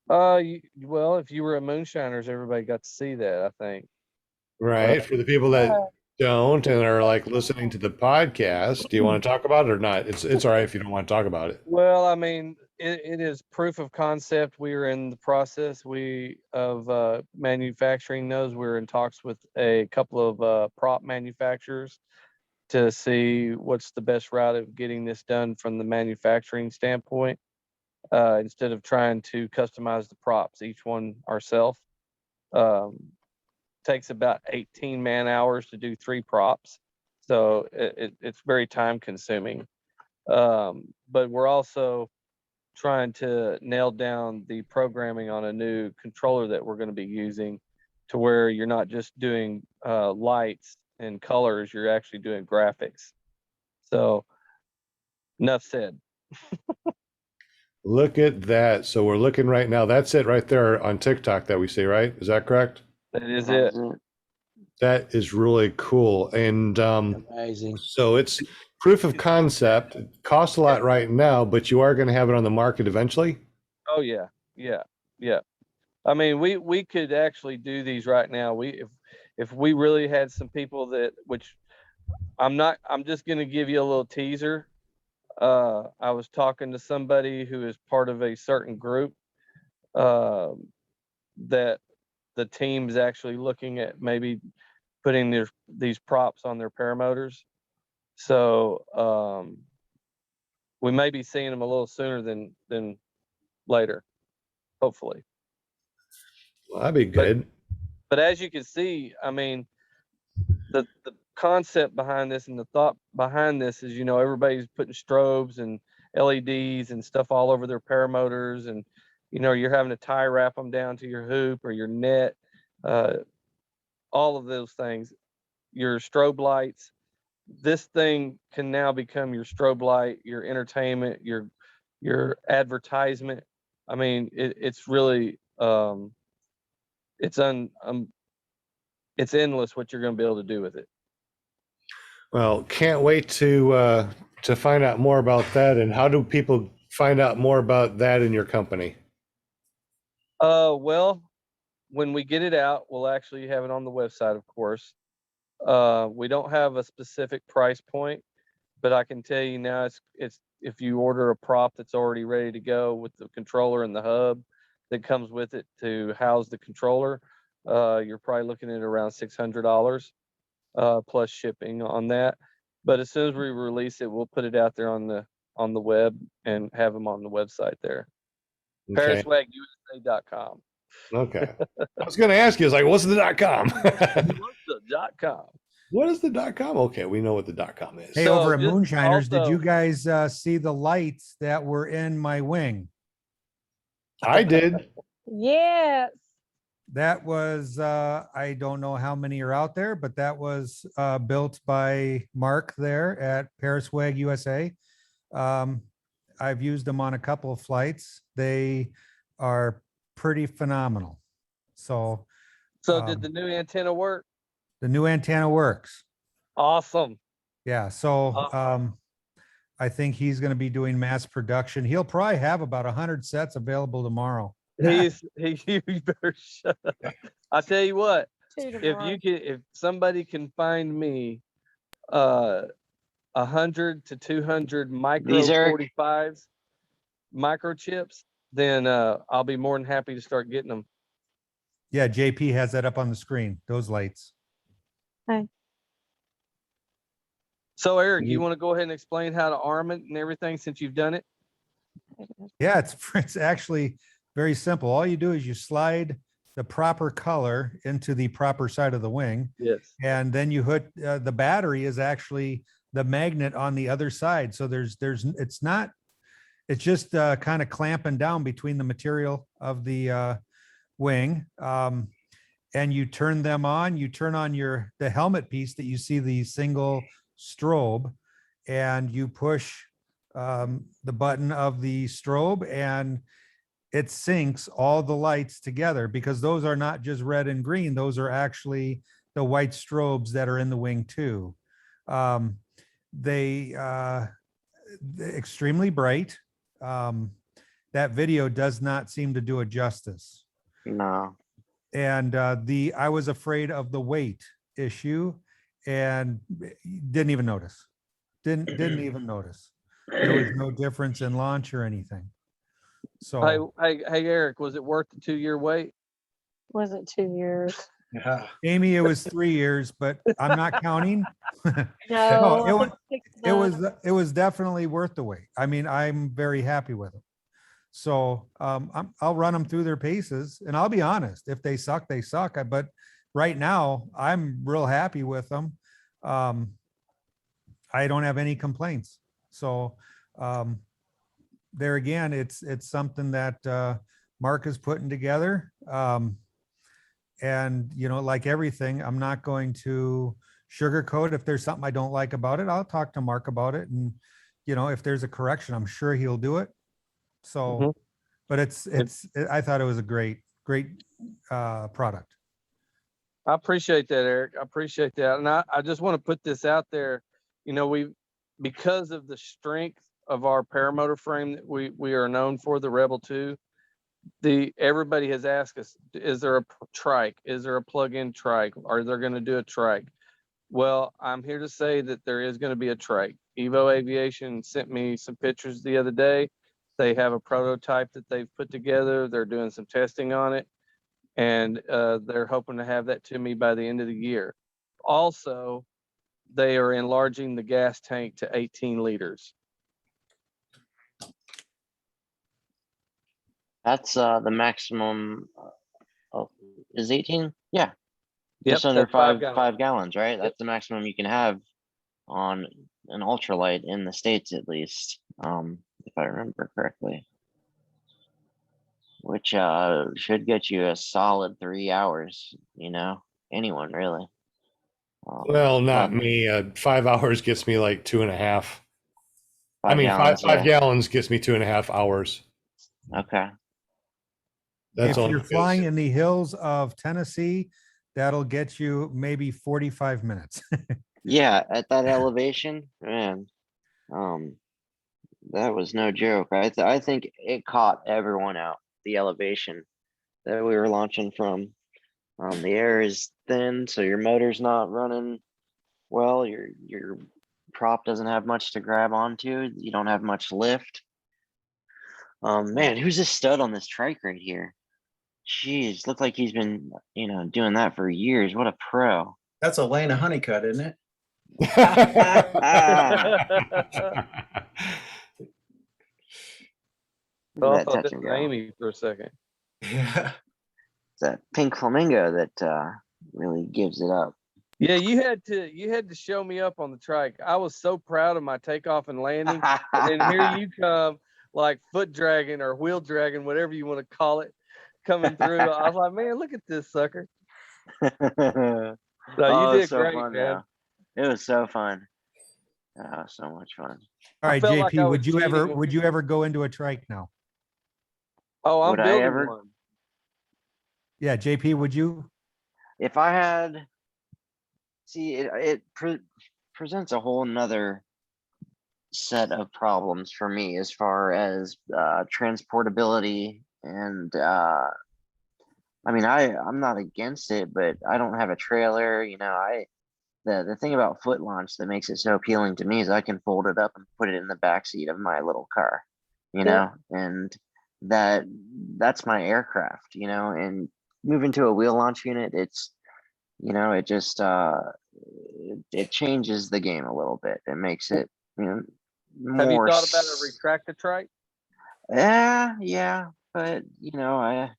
[SPEAKER 8] Well, if you were at Moonshiners, everybody got to see that, I think.
[SPEAKER 1] Right. For the people that don't and are like listening to the podcast, do you want to talk about it or not? It's all right if you don't want to talk about it.
[SPEAKER 8] Well, I mean, it is proof of concept. We are in the process of manufacturing those. We're in talks with a couple of prop manufacturers to see what's the best route of getting this done from the manufacturing standpoint. Instead of trying to customize the props, each one ourselves. Takes about 18 man hours to do 3 props. So it's very time consuming. But we're also trying to nail down the programming on a new controller that we're going to be using to where you're not just doing lights and colors, you're actually doing graphics. So enough said.
[SPEAKER 1] Look at that. So we're looking right now. That's it right there on TikTok that we see, right? Is that correct?
[SPEAKER 8] That is it.
[SPEAKER 1] That is really cool. And
[SPEAKER 7] Amazing.
[SPEAKER 1] so it's proof of concept. It costs a lot right now, but you are going to have it on the market eventually.
[SPEAKER 8] Oh yeah, yeah. I mean, we could actually do these right now. If we really had some people that, which I'm just going to give you a little teaser. I was talking to somebody who is part of a certain group that the team's actually looking at maybe putting these props on their paramotors. So we may be seeing them a little sooner than later, hopefully.
[SPEAKER 1] Well, that'd be good.
[SPEAKER 8] But as you can see, I mean, the concept behind this and the thought behind this is, everybody's putting strobes and LEDs and stuff all over their paramotors, and you're having to tie wrap them down to your hoop or your net, all of those things, your strobe lights. This thing can now become your strobe light, your entertainment, your advertisement. I mean, it's really it's endless what you're going to be able to do with it.
[SPEAKER 1] Well, can't wait to find out more about that. And how do people find out more about that in your company?
[SPEAKER 8] Well, when we get it out, we'll actually have it on the website, of course. We don't have a specific price point, but I can tell you now, it's if you order a prop that's already ready to go with the controller and the hub that comes with it to house the controller, you're probably looking at around $600 plus shipping on that. But as soon as we release it, we'll put it out there on the web and have them on the website there.
[SPEAKER 1] Okay.
[SPEAKER 8] ParisWagUSA.com.
[SPEAKER 1] Okay. I was going to ask you, it's like, what's the .com?
[SPEAKER 8] What's the .com?
[SPEAKER 1] What is the .com? Okay, we know what the .com is.
[SPEAKER 4] Hey,
[SPEAKER 8] So
[SPEAKER 4] over at
[SPEAKER 8] just
[SPEAKER 4] Moonshiners, did
[SPEAKER 8] also-
[SPEAKER 4] you guys see the lights that were in my wing?
[SPEAKER 1] I did.
[SPEAKER 6] Yes.
[SPEAKER 4] That was, I don't know how many are out there, but that was built by Mark there at Pariswag USA. I've used them on a couple of flights. They are pretty phenomenal. So
[SPEAKER 8] Did the new antenna work?
[SPEAKER 4] the new antenna works.
[SPEAKER 8] Awesome.
[SPEAKER 4] Yeah. So I think he's going to be doing mass production. He'll probably have about 100 sets available tomorrow.
[SPEAKER 8] You better shut up. I tell you what, if somebody can find me 100 to 200 micro
[SPEAKER 2] These are-
[SPEAKER 8] 45s microchips, then I'll be more than happy to start getting them.
[SPEAKER 4] Yeah, JP has that up on the screen, those lights.
[SPEAKER 8] So Eric, you want to go ahead and explain how to arm it and everything since you've done it?
[SPEAKER 4] Yeah, it's actually very simple. All you do is you slide the proper color into the proper side of the wing,
[SPEAKER 8] Yes.
[SPEAKER 4] and then you hit the battery is actually the magnet on the other side. So it's just kind of clamping down between the material of the wing. And you turn them on, you turn on the helmet piece that you see the single strobe, and you push the button of the strobe, and it syncs all the lights together, because those are not just red and green. Those are actually the white strobes that are in the wing too. They're extremely bright. That video does not seem to do it justice.
[SPEAKER 2] No.
[SPEAKER 4] And I was afraid of the weight issue and didn't even notice. Didn't even notice. There was no difference in launch or anything. So
[SPEAKER 8] Hey, Eric, was it worth the 2-year wait?
[SPEAKER 9] Was it 2 years?
[SPEAKER 3] Yeah.
[SPEAKER 4] Amy, it was 3 years, but I'm not counting.
[SPEAKER 9] No,
[SPEAKER 4] it was,
[SPEAKER 9] 6 months.
[SPEAKER 4] it was definitely worth the wait. I mean, I'm very happy with it. So I'll run them through their paces, and I'll be honest, if they suck, they suck. But right now, I'm real happy with them. I don't have any complaints. So there again, it's something that Mark is putting together. And, you know, like everything, I'm not going to sugarcoat. If there's something I don't like about it, I'll talk to Mark about it. And, you know, if there's a correction, I'm sure he'll do it. So, but I thought it was a great product.
[SPEAKER 8] I appreciate that, Eric. I appreciate that. And I just want to put this out there. You know, because of the strength of our paramotor frame that we are known for, the Rebel 2, everybody has asked us, is there a trike? Is there a plug-in trike? Are they going to do a trike? Well, I'm here to say that there is going to be a trike. Evo Aviation sent me some pictures the other day. They have a prototype that they've put together. They're doing some testing on it, and they're hoping to have that to me by the end of the year. Also, they are enlarging the gas tank to 18 liters.
[SPEAKER 2] That's the maximum. Is 18? Yeah.
[SPEAKER 8] Yep,
[SPEAKER 2] Just under
[SPEAKER 8] that's 5
[SPEAKER 2] 5 gallons, right? That's the maximum you can have on an ultralight in the States, at least, if I remember correctly. Which should get you a solid 3 hours, you know, anyone really.
[SPEAKER 1] Well, not me. 5 hours gets me like 2.5. I mean,
[SPEAKER 2] gallons,
[SPEAKER 1] five
[SPEAKER 2] yeah.
[SPEAKER 1] gallons gets me 2.5 hours.
[SPEAKER 2] Okay.
[SPEAKER 1] That's
[SPEAKER 4] If
[SPEAKER 1] all.
[SPEAKER 4] you're flying in the hills of Tennessee, that'll get you maybe 45 minutes.
[SPEAKER 2] Yeah, at that elevation, man, that was no joke. I think it caught everyone out, the elevation that we were launching from. The air is thin, so your motor's not running well. Your prop doesn't have much to grab onto. You don't have much lift. Man, who's this stud on this trike right here? Jeez, looked like he's been, you know, doing that for years. What a pro.
[SPEAKER 3] That's Elena Honeycutt, isn't it?
[SPEAKER 8] Oh, I
[SPEAKER 2] That
[SPEAKER 8] thought
[SPEAKER 2] touch
[SPEAKER 8] this
[SPEAKER 2] and
[SPEAKER 8] was
[SPEAKER 2] go.
[SPEAKER 8] Amy for a second.
[SPEAKER 3] Yeah.
[SPEAKER 2] It's that pink flamingo that really gives it up.
[SPEAKER 8] Yeah, you had to show me up on the trike. I was so proud of my takeoff and landing. And then here you come, like foot dragging or wheel dragging, whatever you want to call it, coming through. I was like, man, look at this sucker.
[SPEAKER 2] Oh,
[SPEAKER 8] No, you did
[SPEAKER 2] so
[SPEAKER 8] great,
[SPEAKER 2] fun,
[SPEAKER 8] man.
[SPEAKER 2] though. It was so fun. Oh, so much fun.
[SPEAKER 4] All right,
[SPEAKER 8] felt like I
[SPEAKER 4] JP,
[SPEAKER 8] was
[SPEAKER 4] would you ever go into a trike now?
[SPEAKER 8] Oh, I'm
[SPEAKER 2] Would I
[SPEAKER 8] building
[SPEAKER 2] ever?
[SPEAKER 8] one.
[SPEAKER 4] Yeah, JP, would you?
[SPEAKER 2] If I had, see, it presents a whole nother set of problems for me as far as transportability and I mean, I'm not against it, but I don't have a trailer. You know, the thing about foot launch that makes it so appealing to me is I can fold it up and put it in the back seat of my little car, you know, and that's my aircraft, you know. And moving to a wheel launch unit, it's, you know, it just it changes the game a little bit. It makes it, you know, more.
[SPEAKER 8] Have you thought about a retractor trike?
[SPEAKER 2] Yeah, but you know,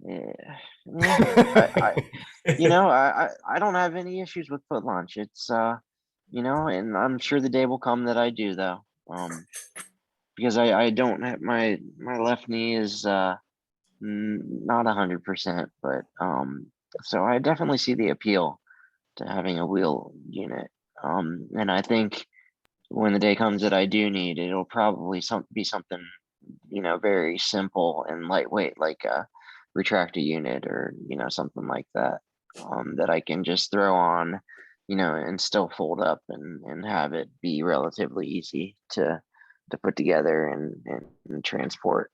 [SPEAKER 2] you know, I don't have any issues with foot launch. It's you know, and I'm sure the day will come that I do, though, because I don't have my left knee is not 100%, but so I definitely see the appeal to having a wheel unit, and I think when the day comes that I do need, it'll probably be something, very simple and lightweight, like a retractor unit or, something like that, that I can just throw on, and still fold up and have it be relatively easy to put together and transport.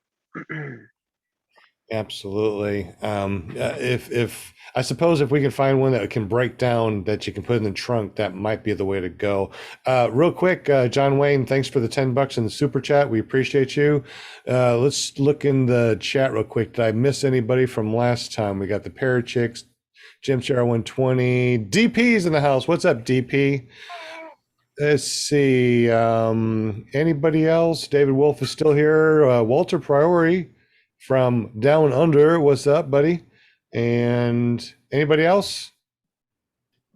[SPEAKER 1] Absolutely. If I suppose if we can find one that can break down that you can put in the trunk, that might be the way to go. Real quick, John Wayne, thanks for the $10 in the super chat. We appreciate you. Let's look in the chat real quick. Did I miss anybody from last time? We got the Parachicks, Jim Share 120, DP's in the house. What's up, DP? Let's see. Anybody else? David Wolf is still here. Walter Priori from Down Under. What's up, buddy? And anybody else?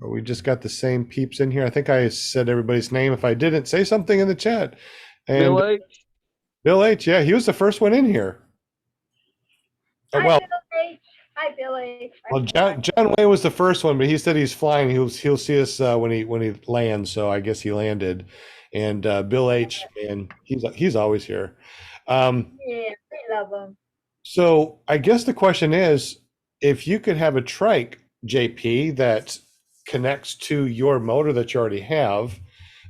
[SPEAKER 1] Or we just got the same peeps in here. I think I said everybody's name. If I didn't, say something in the chat. And
[SPEAKER 8] Bill H.
[SPEAKER 1] Bill H. Yeah, he was the first one in here.
[SPEAKER 6] Hi,
[SPEAKER 1] Well,
[SPEAKER 6] Bill H. Hi, Bill H.
[SPEAKER 1] well, John Wayne was the first one, but he said he's flying. He'll see us when he lands. So I guess he landed. And Bill H. Man, he's always here.
[SPEAKER 6] Yeah, we love him.
[SPEAKER 1] So I guess the question is, if you could have a trike, JP, that connects to your motor that you already have,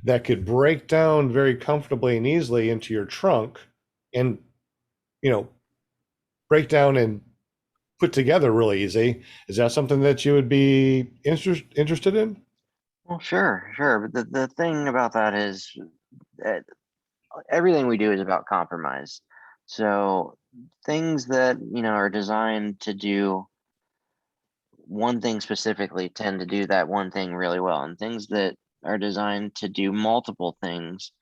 [SPEAKER 1] that could break down very comfortably and easily into your trunk, and break down and put together really easy, is that something that you would be interested in?
[SPEAKER 2] Well, sure. But the thing about that is that everything we do is about compromise. So things that, are designed to do one thing specifically tend to do that one thing really well. And things that are designed to do multiple things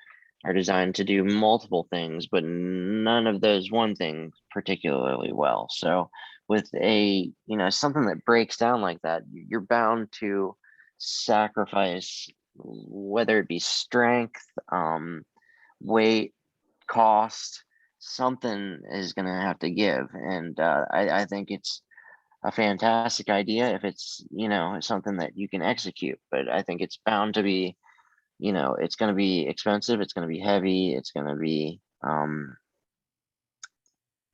[SPEAKER 2] are designed to do multiple things, but none of those one thing particularly well. So with something that breaks down like that, you're bound to sacrifice, whether it be strength, weight, cost, something is going to have to give. And I think it's a fantastic idea if it's, something that you can execute, but I think it's bound to be, it's going to be expensive. It's going to be heavy. It's going to be,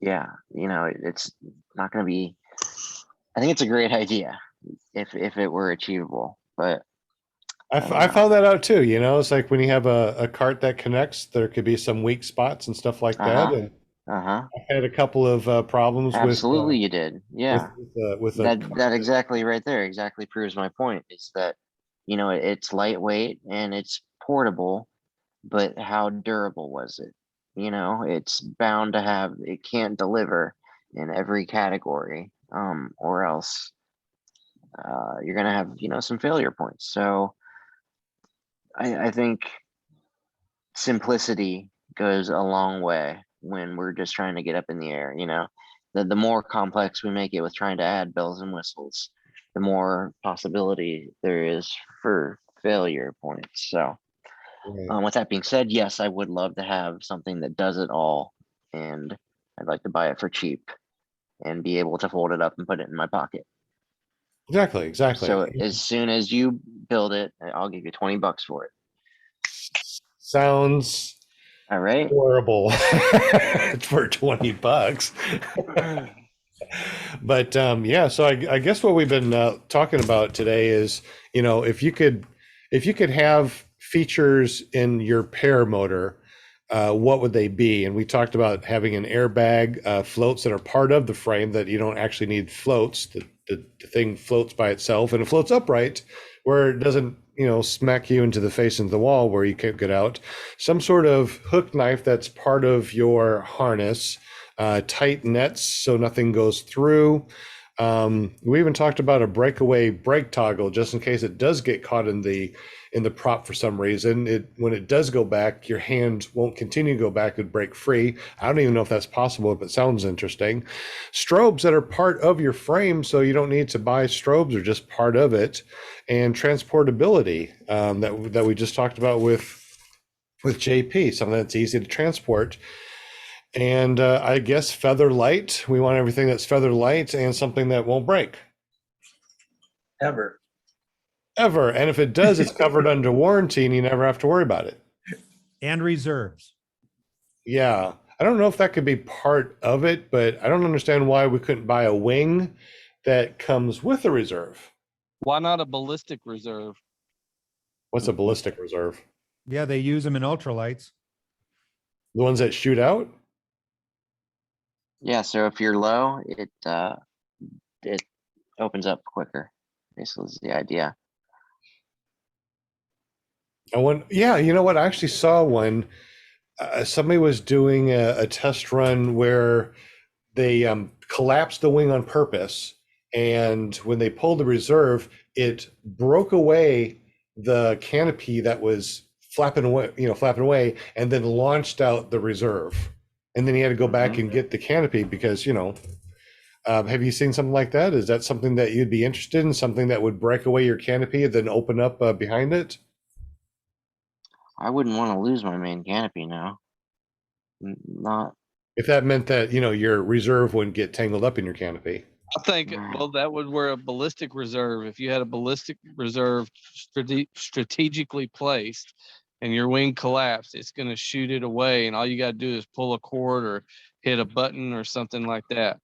[SPEAKER 2] it's not going to be, I think it's a great idea if it were achievable, but
[SPEAKER 1] I found that out too. It's like when you have a cart that connects, there could be some weak spots and stuff like that. And I had a couple of problems
[SPEAKER 2] absolutely you did. Yeah.
[SPEAKER 1] with
[SPEAKER 2] that exactly right there exactly proves my point, is that, it's lightweight and it's portable, but how durable was it? It's bound to have, it can't deliver in every category, or else you're going to have, some failure points. So I think simplicity goes a long way when we're just trying to get up in the air. The more complex we make it with trying to add bells and whistles, the more possibility there is for failure points. So with that being said, yes, I would love to have something that does it all, and I'd like to buy it for cheap and be able to fold it up and put it in my pocket.
[SPEAKER 1] Exactly.
[SPEAKER 2] So as soon as you build it, I'll give you $20 for it.
[SPEAKER 1] Sounds
[SPEAKER 2] all right.
[SPEAKER 1] Horrible for $20. But so I guess what we've been talking about today is, if you could have features in your paramotor, what would they be? And we talked about having an airbag, floats that are part of the frame, that you don't actually need floats. The thing floats by itself, and it floats upright where it doesn't, smack you into the face of the wall where you can't get out. Some sort of hook knife that's part of your harness, tight nets so nothing goes through. We even talked about a breakaway brake toggle, just in case it does get caught in the prop for some reason. When it does go back, your hand won't continue to go back and break free. I don't even know if that's possible, but it sounds interesting. Strobes that are part of your frame, so you don't need to buy strobes, or just part of it. And transportability, that we just talked about with JP, something that's easy to transport. And I guess feather light. We want everything that's feather light and something that won't break.
[SPEAKER 3] Ever.
[SPEAKER 1] And if it does, it's covered under warranty and you never have to worry about it.
[SPEAKER 4] And reserves.
[SPEAKER 1] Yeah. I don't know if that could be part of it, but I don't understand why we couldn't buy a wing that comes with a reserve.
[SPEAKER 8] Why not a ballistic reserve?
[SPEAKER 1] What's a ballistic reserve?
[SPEAKER 4] Yeah, they use them in ultralights.
[SPEAKER 1] The ones that shoot out?
[SPEAKER 2] Yeah, so if you're low, it opens up quicker. Basically is the idea.
[SPEAKER 1] Yeah, you know what? I actually saw one. Somebody was doing a test run where they collapsed the wing on purpose, and when they pulled the reserve, it broke away the canopy that was flapping away, and then launched out the reserve. And then he had to go back and get the canopy because, have you seen something like that? Is that something that you'd be interested in? Something that would break away your canopy and then open up behind it?
[SPEAKER 2] I wouldn't want to lose my main canopy now. Not.
[SPEAKER 1] If that meant that, your reserve wouldn't get tangled up in your canopy.
[SPEAKER 8] I think, well, that would wear a ballistic reserve. If you had a ballistic reserve strategically placed and your wing collapsed, it's going to shoot it away. And all you got to do is pull a cord or hit a button or something like that.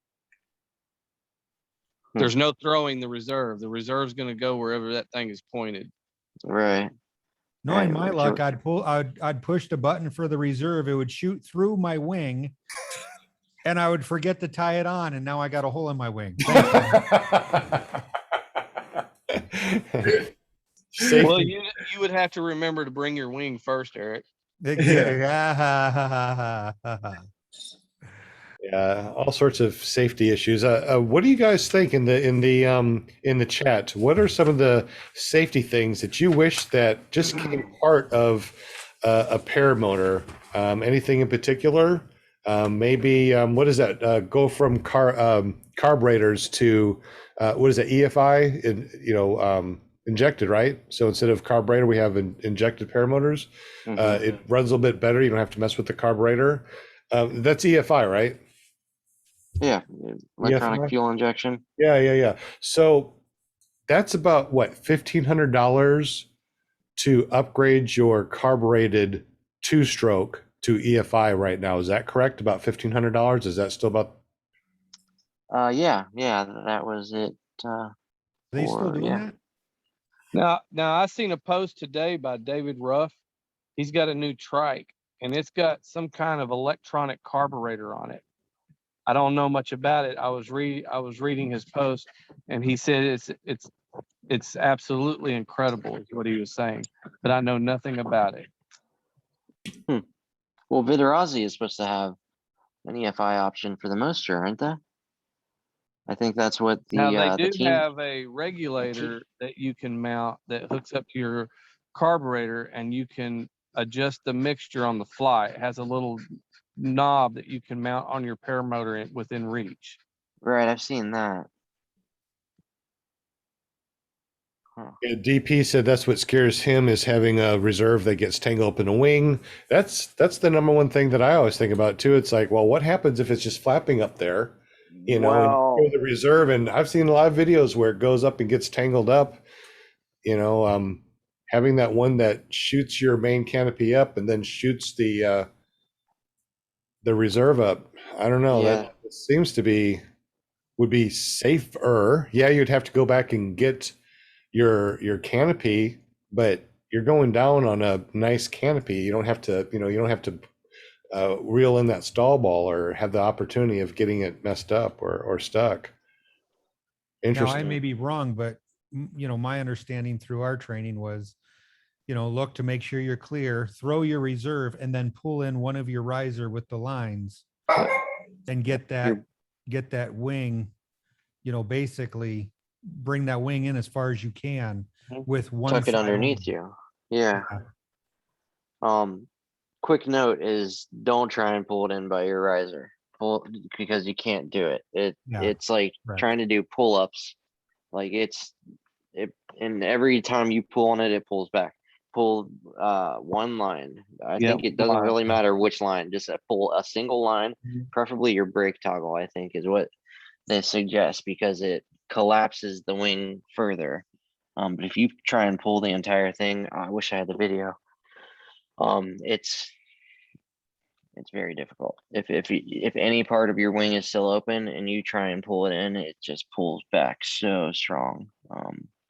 [SPEAKER 8] There's no throwing the reserve. The reserve's going to go wherever that thing is pointed.
[SPEAKER 2] Right.
[SPEAKER 4] Knowing
[SPEAKER 2] Right,
[SPEAKER 4] my luck, I'd push the button for the reserve. It would shoot through my wing, and I would forget to tie it on, and now I got a hole in my wing.
[SPEAKER 8] Well, you would have to remember to bring your wing first, Eric.
[SPEAKER 1] Yeah, all sorts of safety issues. What do you guys think in the chat? What are some of the safety things that you wish that just came part of a paramotor? Anything in particular? Maybe what is that? Go from carburetors to what is it? EFI? Injected, right? So instead of carburetor, we have injected paramotors. It runs a little bit better. You don't have to mess with the carburetor. That's EFI, right?
[SPEAKER 2] Yeah, electronic fuel injection.
[SPEAKER 1] Yeah. So that's about what, $1,500 to upgrade your carbureted 2-stroke to EFI right now. Is that correct? About $1,500? Is that still about?
[SPEAKER 2] Yeah, that was it.
[SPEAKER 4] Are they still doing that?
[SPEAKER 8] Now I seen a post today by David Ruff. He's got a new Trike, and it's got some kind of electronic carburetor on it. I don't know much about it. I was reading his post, and he said it's absolutely incredible, is what he was saying. But I know nothing about it.
[SPEAKER 2] Well, Vidarazi is supposed to have an EFI option for the Moisture, aren't they? I think that's what
[SPEAKER 8] Now they do
[SPEAKER 2] team
[SPEAKER 8] have a regulator that you can mount that hooks up to your carburetor, and you can adjust the mixture on the fly. It has a little knob that you can mount on your paramotor within reach.
[SPEAKER 2] Right, I've seen that.
[SPEAKER 1] Yeah, DP said that's what scares him, is having a reserve that gets tangled up in a wing. That's the number one thing that I always think about too. It's like, well, what happens if it's just flapping up there? And the reserve, and I've seen a lot of videos where it goes up and gets tangled up. Having that one that shoots your main canopy up and then shoots the reserve up. I don't know.
[SPEAKER 2] Yeah.
[SPEAKER 1] That seems to would be safer. Yeah, you'd have to go back and get your canopy, but you're going down on a nice canopy. You don't have to, reel in that stall ball or have the opportunity of getting it messed up or stuck. Interesting.
[SPEAKER 4] Now, I may be wrong, but my understanding through our training was, look to make sure you're clear, throw your reserve, and then pull in one of your riser with the lines and get that wing, basically bring that wing in as far as you can with one.
[SPEAKER 2] Tuck it underneath you. Yeah. Quick note is don't try and pull it in by your riser. Because you can't do it. It's like trying to do pull-ups. Like and every time you pull on it, it pulls back. Pull one line. I think it doesn't really matter which line, just pull a single line, preferably your brake toggle, I think is what they suggest, because it collapses the wing further. But if you try and pull the entire thing, I wish I had the video. It's very difficult. If any part of your wing is still open and you try and pull it in, it just pulls back so strong.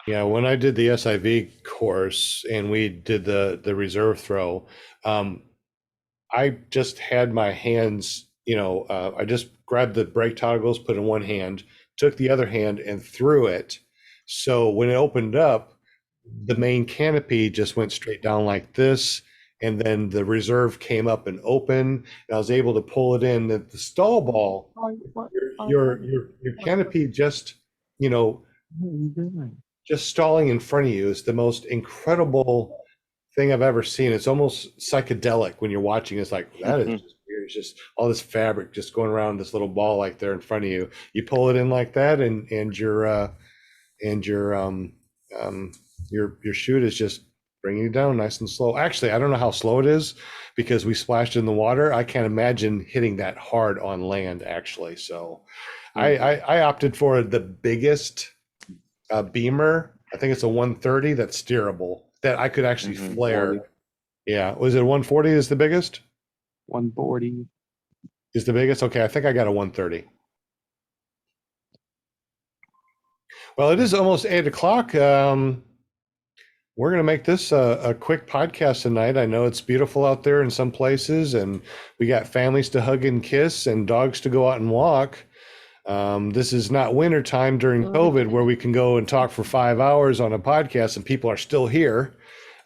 [SPEAKER 1] Yeah, when I did the SIV course and we did the reserve throw, I just had my hands, I just grabbed the brake toggles, put it in one hand, took the other hand and threw it. So when it opened up, the main canopy just went straight down like this, and then the reserve came up and open, and I was able to pull it in. The stall ball, your canopy just, just stalling in front of you is the most incredible thing I've ever seen. It's almost psychedelic when you're watching. It's like, that is just weird. It's just all this fabric just going around this little ball like there in front of you. You pull it in like that, and your chute is just bringing you down nice and slow. Actually, I don't know how slow it is because we splashed in the water. I can't imagine hitting that hard on land, actually. So I opted for the biggest beamer. I think it's a 130 that's steerable that I could actually flare.
[SPEAKER 8] 40.
[SPEAKER 1] Yeah. Was it 140 is the biggest?
[SPEAKER 8] 140.
[SPEAKER 1] Is the biggest? Okay. I think I got a 130. Well, it is almost 8 o'clock. We're going to make this a quick podcast tonight. I know it's beautiful out there in some places, and we got families to hug and kiss and dogs to go out and walk. This is not winter time during COVID where we can go and talk for 5 hours on a podcast and people are still here.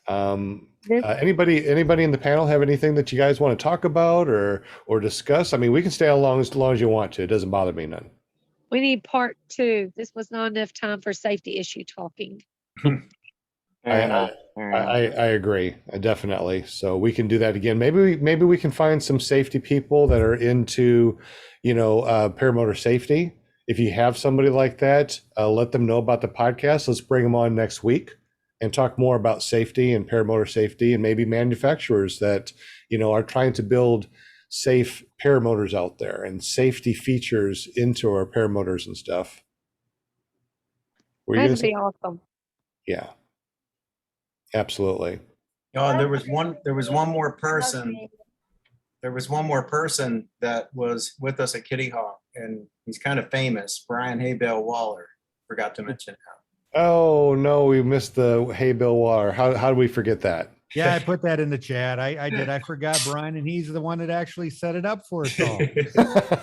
[SPEAKER 1] Anybody in the panel have anything that you guys want to talk about or discuss? I mean, we can stay as long as you want to. It doesn't bother me none.
[SPEAKER 9] We need part 2. This was not enough time for safety issue talking.
[SPEAKER 1] I agree. Definitely. So we can do that again. Maybe we can find some safety people that are into, paramotor safety. If you have somebody like that, let them know about the podcast. Let's bring them on next week and talk more about safety and paramotor safety, and maybe manufacturers that, are trying to build safe paramotors out there and safety features into our paramotors and stuff.
[SPEAKER 9] That'd be awesome.
[SPEAKER 1] Yeah. Absolutely.
[SPEAKER 3] Oh, there was one more person. There was one more person that was with us at Kitty Hawk, and he's kind of famous, Brian Haybale Waller. Forgot to mention him.
[SPEAKER 1] Oh no, we missed the Hey Bill Waller. How did we forget that?
[SPEAKER 4] Yeah, I put that in the chat. I did. I forgot Brian, and he's the one that actually set it up for us all.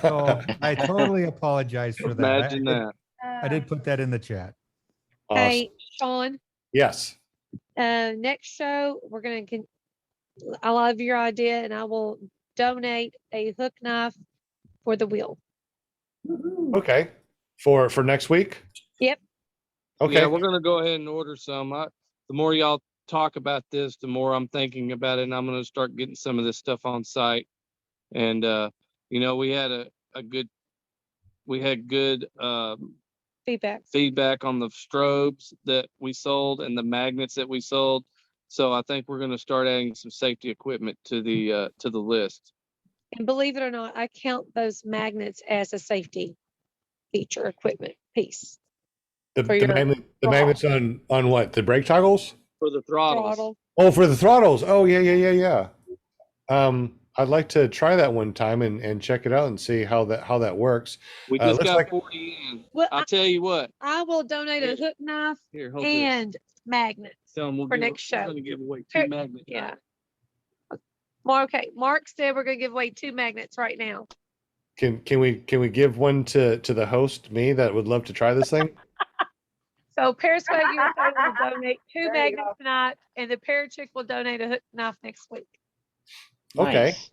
[SPEAKER 4] So I totally apologize for that.
[SPEAKER 8] Imagine that.
[SPEAKER 4] I did put that in the chat.
[SPEAKER 1] Awesome.
[SPEAKER 9] Hey, Sean,
[SPEAKER 1] Yes.
[SPEAKER 9] next show, we're going to, I love your idea, and I will donate a hook knife for the wheel.
[SPEAKER 1] Okay. For next week?
[SPEAKER 9] Yep.
[SPEAKER 1] Okay.
[SPEAKER 8] Yeah, we're gonna go ahead and order some. The more y'all talk about this, the more I'm thinking about it, and I'm gonna start getting some of this stuff on site. And we had good feedback on the strobes that we sold and the magnets that we sold. So I think we're gonna start adding some safety equipment to the list.
[SPEAKER 9] And believe it or not, I count those magnets as a safety feature equipment piece.
[SPEAKER 1] The magnets on what? The brake toggles?
[SPEAKER 8] For the throttles.
[SPEAKER 9] Throttle.
[SPEAKER 1] Oh, for the throttles. Oh, yeah. I'd like to try that one time and check it out and see how that works.
[SPEAKER 8] We just got
[SPEAKER 1] like
[SPEAKER 8] 40 in.
[SPEAKER 9] Well,
[SPEAKER 8] I'll tell you what.
[SPEAKER 9] I will donate a hook knife
[SPEAKER 8] Here, hold
[SPEAKER 9] and magnets.
[SPEAKER 8] Tell them
[SPEAKER 9] for next show.
[SPEAKER 8] We're gonna give away
[SPEAKER 9] Here-
[SPEAKER 8] 2 magnets.
[SPEAKER 9] Yeah. Okay, Mark said we're gonna give away 2 magnets right now.
[SPEAKER 1] Can we give one to the host, me, that would love to try this thing?
[SPEAKER 9] So Periscope USA will donate 2 magnets tonight, and the Parachick will donate a hook knife next week.
[SPEAKER 1] Okay.
[SPEAKER 2] Nice.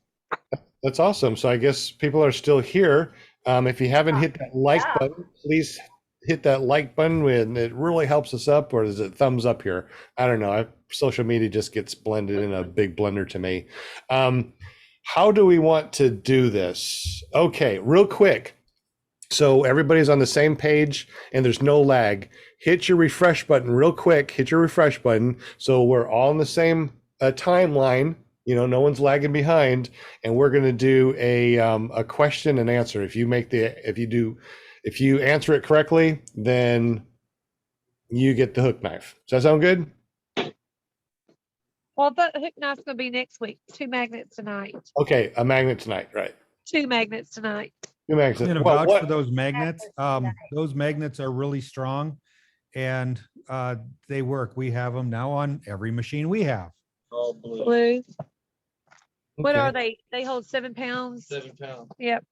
[SPEAKER 1] That's awesome. So I guess people are still here. If you haven't hit that like button, please hit that like button, and it really helps us up. Or is it thumbs up here? I don't know. Social media just gets blended in a big blender to me. How do we want to do this? Okay, real quick. So everybody's on the same page and there's no lag. Hit your refresh button real quick. Hit your refresh button. So we're all in the same timeline. No one's lagging behind. And we're going to do a question and answer. If you answer it correctly, then you get the hook knife. Does that sound good?
[SPEAKER 9] Well, the hook knife's gonna be next week. 2 magnets tonight.
[SPEAKER 1] Okay, a magnet tonight, right?
[SPEAKER 9] 2 magnets tonight.
[SPEAKER 1] Two magnets.
[SPEAKER 4] I'm gonna
[SPEAKER 1] Well,
[SPEAKER 4] vouch
[SPEAKER 1] what?
[SPEAKER 4] for those magnets. Those magnets are really strong and they work. We have them now on every machine we have.
[SPEAKER 8] All blue.
[SPEAKER 9] Blue. What
[SPEAKER 1] Okay,
[SPEAKER 9] are they? They hold 7 pounds.
[SPEAKER 8] 7 pounds.
[SPEAKER 9] Yep.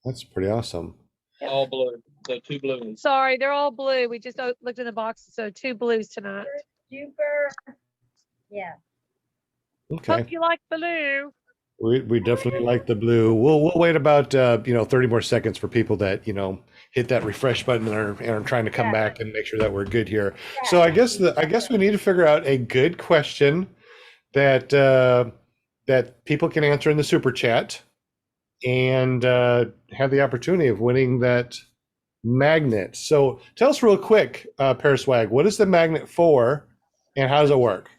[SPEAKER 1] that's pretty awesome.
[SPEAKER 8] All blue. So 2 blue ones.
[SPEAKER 9] Sorry, they're all blue. We just looked in the box. So 2 blues tonight.
[SPEAKER 6] Super. Yeah.
[SPEAKER 1] Okay,
[SPEAKER 9] Hope you like blue.
[SPEAKER 1] we definitely like the blue. We'll wait about 30 more seconds for people that hit that refresh button and are trying to come back and make sure that we're good here. So I guess we need to figure out a good question that that people can answer in the super chat and have the opportunity of winning that magnet. So tell us real quick, Paraswag, what is the magnet for and how does it work?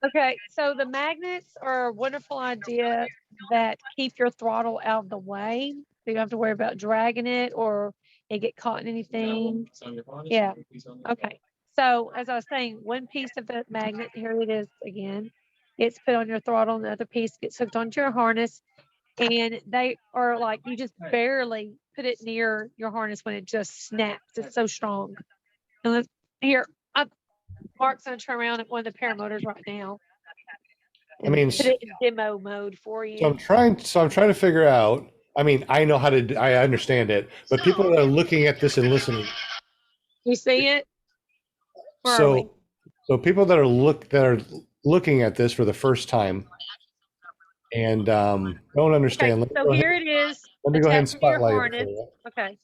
[SPEAKER 9] Okay, so the magnets are a wonderful idea that keep your throttle out of the way. So you don't have to worry about dragging it or it get caught in anything. Yeah. Okay. So as I was saying, one piece of the magnet, here it is again. It's put on your throttle, and the other piece gets hooked onto your harness. And they are like, you just barely put it near your harness when it just snaps. It's so strong. And here, Mark's gonna turn around at one of the paramotors right now.
[SPEAKER 1] I mean,
[SPEAKER 9] Put it in demo mode for you.
[SPEAKER 1] So I'm trying to figure out. I mean, I know how to. I understand it, but people that are looking at this and listening.
[SPEAKER 9] You see it? Where are we?
[SPEAKER 1] So people that are looking at this for the first time and don't understand.
[SPEAKER 9] Okay, so here it is.
[SPEAKER 1] Let me go ahead and
[SPEAKER 9] attached to your
[SPEAKER 1] spotlight it
[SPEAKER 9] harness.
[SPEAKER 1] for you.
[SPEAKER 9] Okay.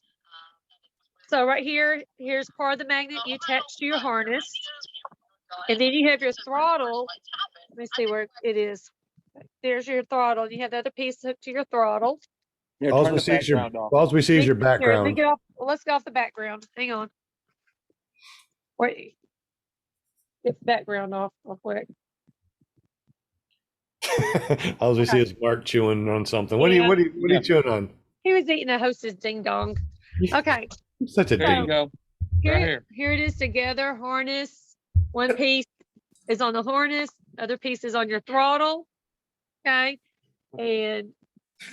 [SPEAKER 9] So right here, here's part of the magnet you attach to your harness. And then you have your throttle. Let me see where it is. There's your throttle. You have the other piece hooked to your throttle.
[SPEAKER 1] All we see is your
[SPEAKER 9] Here,
[SPEAKER 1] background.
[SPEAKER 9] let me get off, let's get off the background. Hang on. Wait. Get the background off real quick.
[SPEAKER 1] All we see is Mark chewing on something. What are you chewing on?
[SPEAKER 9] He was eating a Hostess ding dong. Okay.
[SPEAKER 1] Such a
[SPEAKER 8] There
[SPEAKER 1] ding.
[SPEAKER 8] you go. Right
[SPEAKER 9] Here it is together. Harness. One piece is on the harness. Other piece is on your throttle. Okay. And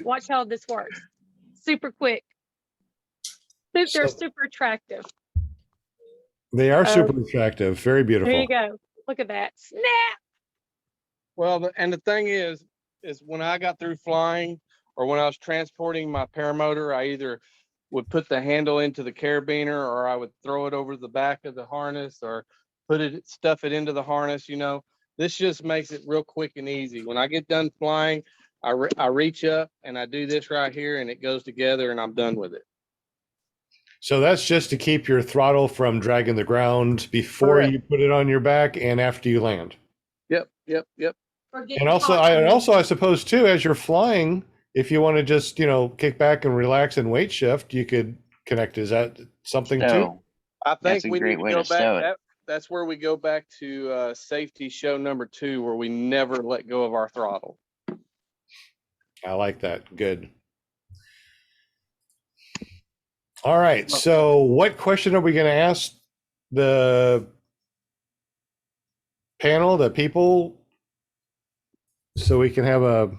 [SPEAKER 9] watch how this works. Super quick. They're super attractive.
[SPEAKER 1] They are super attractive. Very beautiful.
[SPEAKER 9] There you go. Look at that. Snap.
[SPEAKER 8] Well, and the thing is when I got through flying or when I was transporting my paramotor, I either would put the handle into the carabiner or I would throw it over the back of the harness or stuff it into the harness. This just makes it real quick and easy. When I get done flying, I reach up and I do this right here and it goes together and I'm done with it.
[SPEAKER 1] So that's just to keep your throttle from dragging the ground before
[SPEAKER 8] Correct.
[SPEAKER 1] you put it on your back and after you land.
[SPEAKER 8] Yep.
[SPEAKER 1] And also, I suppose too, as you're flying, if you want to just, kick back and relax and weight shift, you could connect. Is that something too?
[SPEAKER 2] So,
[SPEAKER 8] I
[SPEAKER 2] That's
[SPEAKER 8] think
[SPEAKER 2] a
[SPEAKER 8] we
[SPEAKER 2] great
[SPEAKER 8] need to
[SPEAKER 2] way
[SPEAKER 8] go
[SPEAKER 2] to stow it.
[SPEAKER 8] back. That's where we go back to safety show number 2, where we never let go of our throttle.
[SPEAKER 1] I like that. Good. All right. So what question are we going to ask the panel, the people, so we can have a...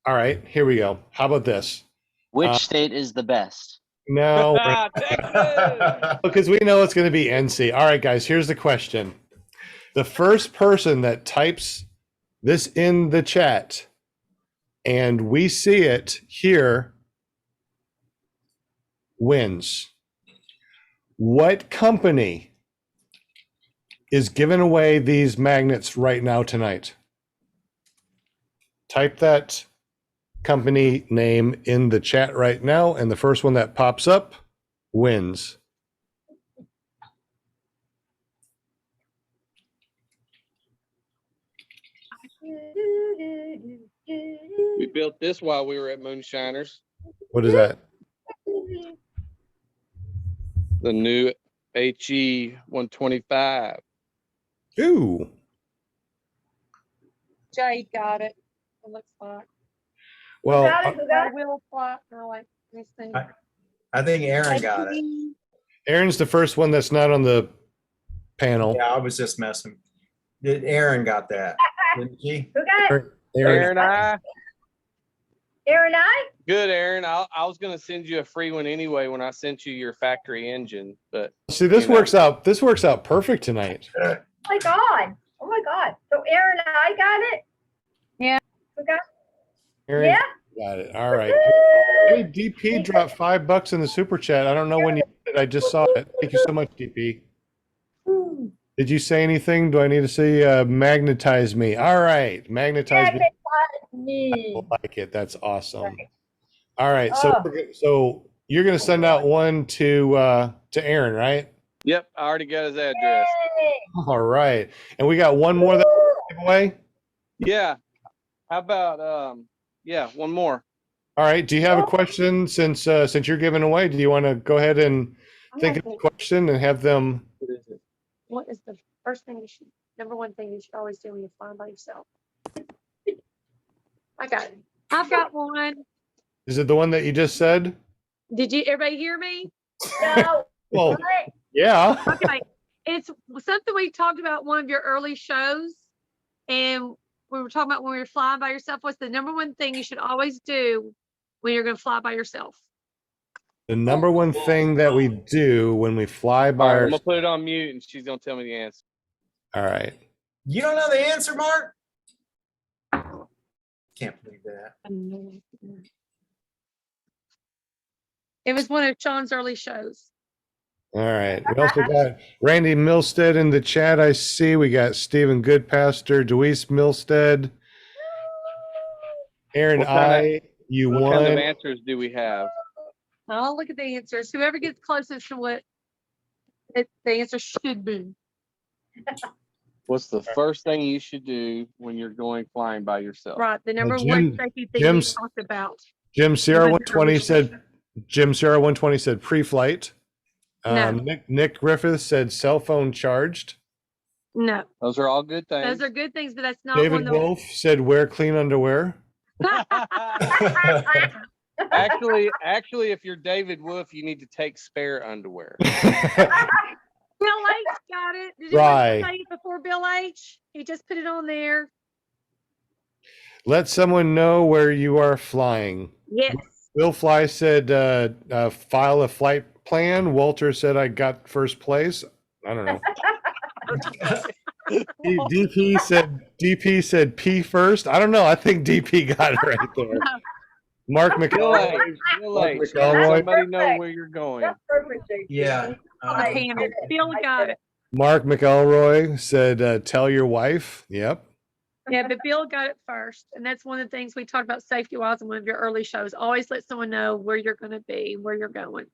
[SPEAKER 1] All right, here we go. How about this?
[SPEAKER 2] Which state is the best?
[SPEAKER 1] No,
[SPEAKER 8] Texas!
[SPEAKER 1] because we know it's going to be NC. All right, guys, here's the question. The first person that types this in the chat and we see it here wins. What company is giving away these magnets right now tonight? Type that company name in the chat right now, and the first one that pops up wins.
[SPEAKER 8] We built this while we were at Moonshiners.
[SPEAKER 1] What is that?
[SPEAKER 8] The new HE 125.
[SPEAKER 1] Ooh.
[SPEAKER 9] Jade got it. It looks like.
[SPEAKER 1] Well,
[SPEAKER 9] I will fly. No, wait. Let me see.
[SPEAKER 3] I think Aaron got it.
[SPEAKER 1] Aaron's the first one that's not on the panel.
[SPEAKER 3] Yeah, I was just messing. Aaron got that, didn't she?
[SPEAKER 6] Who got it?
[SPEAKER 8] Aaron,
[SPEAKER 6] Aaron, I?
[SPEAKER 8] good, Aaron. I was gonna send you a free one anyway when I sent you your factory engine, but
[SPEAKER 1] See, this
[SPEAKER 8] You know.
[SPEAKER 1] works out. This works out perfect tonight.
[SPEAKER 6] Oh my God. Oh my God. So Aaron, I got it?
[SPEAKER 9] Yeah.
[SPEAKER 6] Who got
[SPEAKER 1] Aaron,
[SPEAKER 6] Yeah.
[SPEAKER 1] got it. All right. Hey, DP dropped $5 in the super chat. I don't know when you did it. I just saw it. Thank you so much, DP.
[SPEAKER 6] it?
[SPEAKER 1] Did you say anything? Do I need to say magnetize me? All right, magnetize me.
[SPEAKER 6] Me.
[SPEAKER 1] I like it. That's awesome. All right, so
[SPEAKER 6] Oh.
[SPEAKER 1] so you're gonna send out one to Aaron, right?
[SPEAKER 8] yep, I already got his address.
[SPEAKER 6] Yay.
[SPEAKER 1] All right, and we got one more that we'll give away.
[SPEAKER 8] Yeah. How about yeah, one more.
[SPEAKER 1] All right. Do you have a question since you're giving away? Do you want to go ahead and think of a question and have them?
[SPEAKER 8] What is it?
[SPEAKER 9] What is the first thing you should, number one thing you should always do when you're flying by yourself? I got it. I've got one.
[SPEAKER 1] Is it the one that you just said?
[SPEAKER 9] Did you, everybody hear me?
[SPEAKER 6] No.
[SPEAKER 1] Well,
[SPEAKER 6] What?
[SPEAKER 1] yeah.
[SPEAKER 9] Okay. It's something we talked about one of your early shows. And we were talking about when we were flying by yourself. What's the number one thing you should always do when you're going to fly by yourself?
[SPEAKER 1] The number one thing that we do when we fly
[SPEAKER 8] All
[SPEAKER 1] by
[SPEAKER 8] right, I'm
[SPEAKER 1] our.
[SPEAKER 8] gonna put it on mute and she's gonna tell me the answer.
[SPEAKER 1] All right.
[SPEAKER 3] You don't know the answer, Mark? Can't believe that.
[SPEAKER 9] It was one of Sean's early shows.
[SPEAKER 1] All right. We also got Randy Milstead in the chat. I see we got Stephen Goodpaster, Deweese Milstead, Aaron
[SPEAKER 8] What kind of-
[SPEAKER 1] you
[SPEAKER 8] What kind of
[SPEAKER 1] won.
[SPEAKER 8] answers do we have?
[SPEAKER 9] I'll look at the answers. Whoever gets closest to what the answer should be.
[SPEAKER 8] What's the first thing you should do when you're going flying by yourself?
[SPEAKER 9] Right. The number
[SPEAKER 1] Jim-
[SPEAKER 9] one safety thing we
[SPEAKER 1] Jim's-
[SPEAKER 9] talked about.
[SPEAKER 1] Jim Sierra
[SPEAKER 9] was
[SPEAKER 1] 120
[SPEAKER 9] early
[SPEAKER 1] said. Jim Sierra 120 said pre-flight.
[SPEAKER 9] No.
[SPEAKER 1] Nick Griffith said cell phone charged.
[SPEAKER 9] No,
[SPEAKER 8] Those are all good things.
[SPEAKER 9] those are good things, but that's not
[SPEAKER 1] David
[SPEAKER 9] one that.
[SPEAKER 1] Wolf said wear clean underwear.
[SPEAKER 8] actually, if you're David Wolf, you need to take spare underwear.
[SPEAKER 9] Bill H got it. Did you
[SPEAKER 1] Right.
[SPEAKER 9] say it before Bill H? He just put it on there.
[SPEAKER 1] Let someone know where you are flying.
[SPEAKER 9] Yes.
[SPEAKER 1] Will Fly said file a flight plan. Walter said I got first place. I don't know. DP said P first. I don't know. I think DP got it right there. Mark
[SPEAKER 8] Bill
[SPEAKER 1] McElroy.
[SPEAKER 8] H, Bill H, let
[SPEAKER 1] McElroy.
[SPEAKER 8] somebody know where you're going.
[SPEAKER 6] That's perfect. JP.
[SPEAKER 3] Yeah.
[SPEAKER 6] I
[SPEAKER 9] Panel.
[SPEAKER 6] did it.
[SPEAKER 9] Bill
[SPEAKER 6] I
[SPEAKER 9] got
[SPEAKER 6] did
[SPEAKER 9] it.
[SPEAKER 1] Mark McElroy said tell your wife. Yep.
[SPEAKER 9] Yeah, but Bill got it first. And that's one of the things we talked about safety wise in one of your early shows. Always let someone know where you're going to be, where you're going.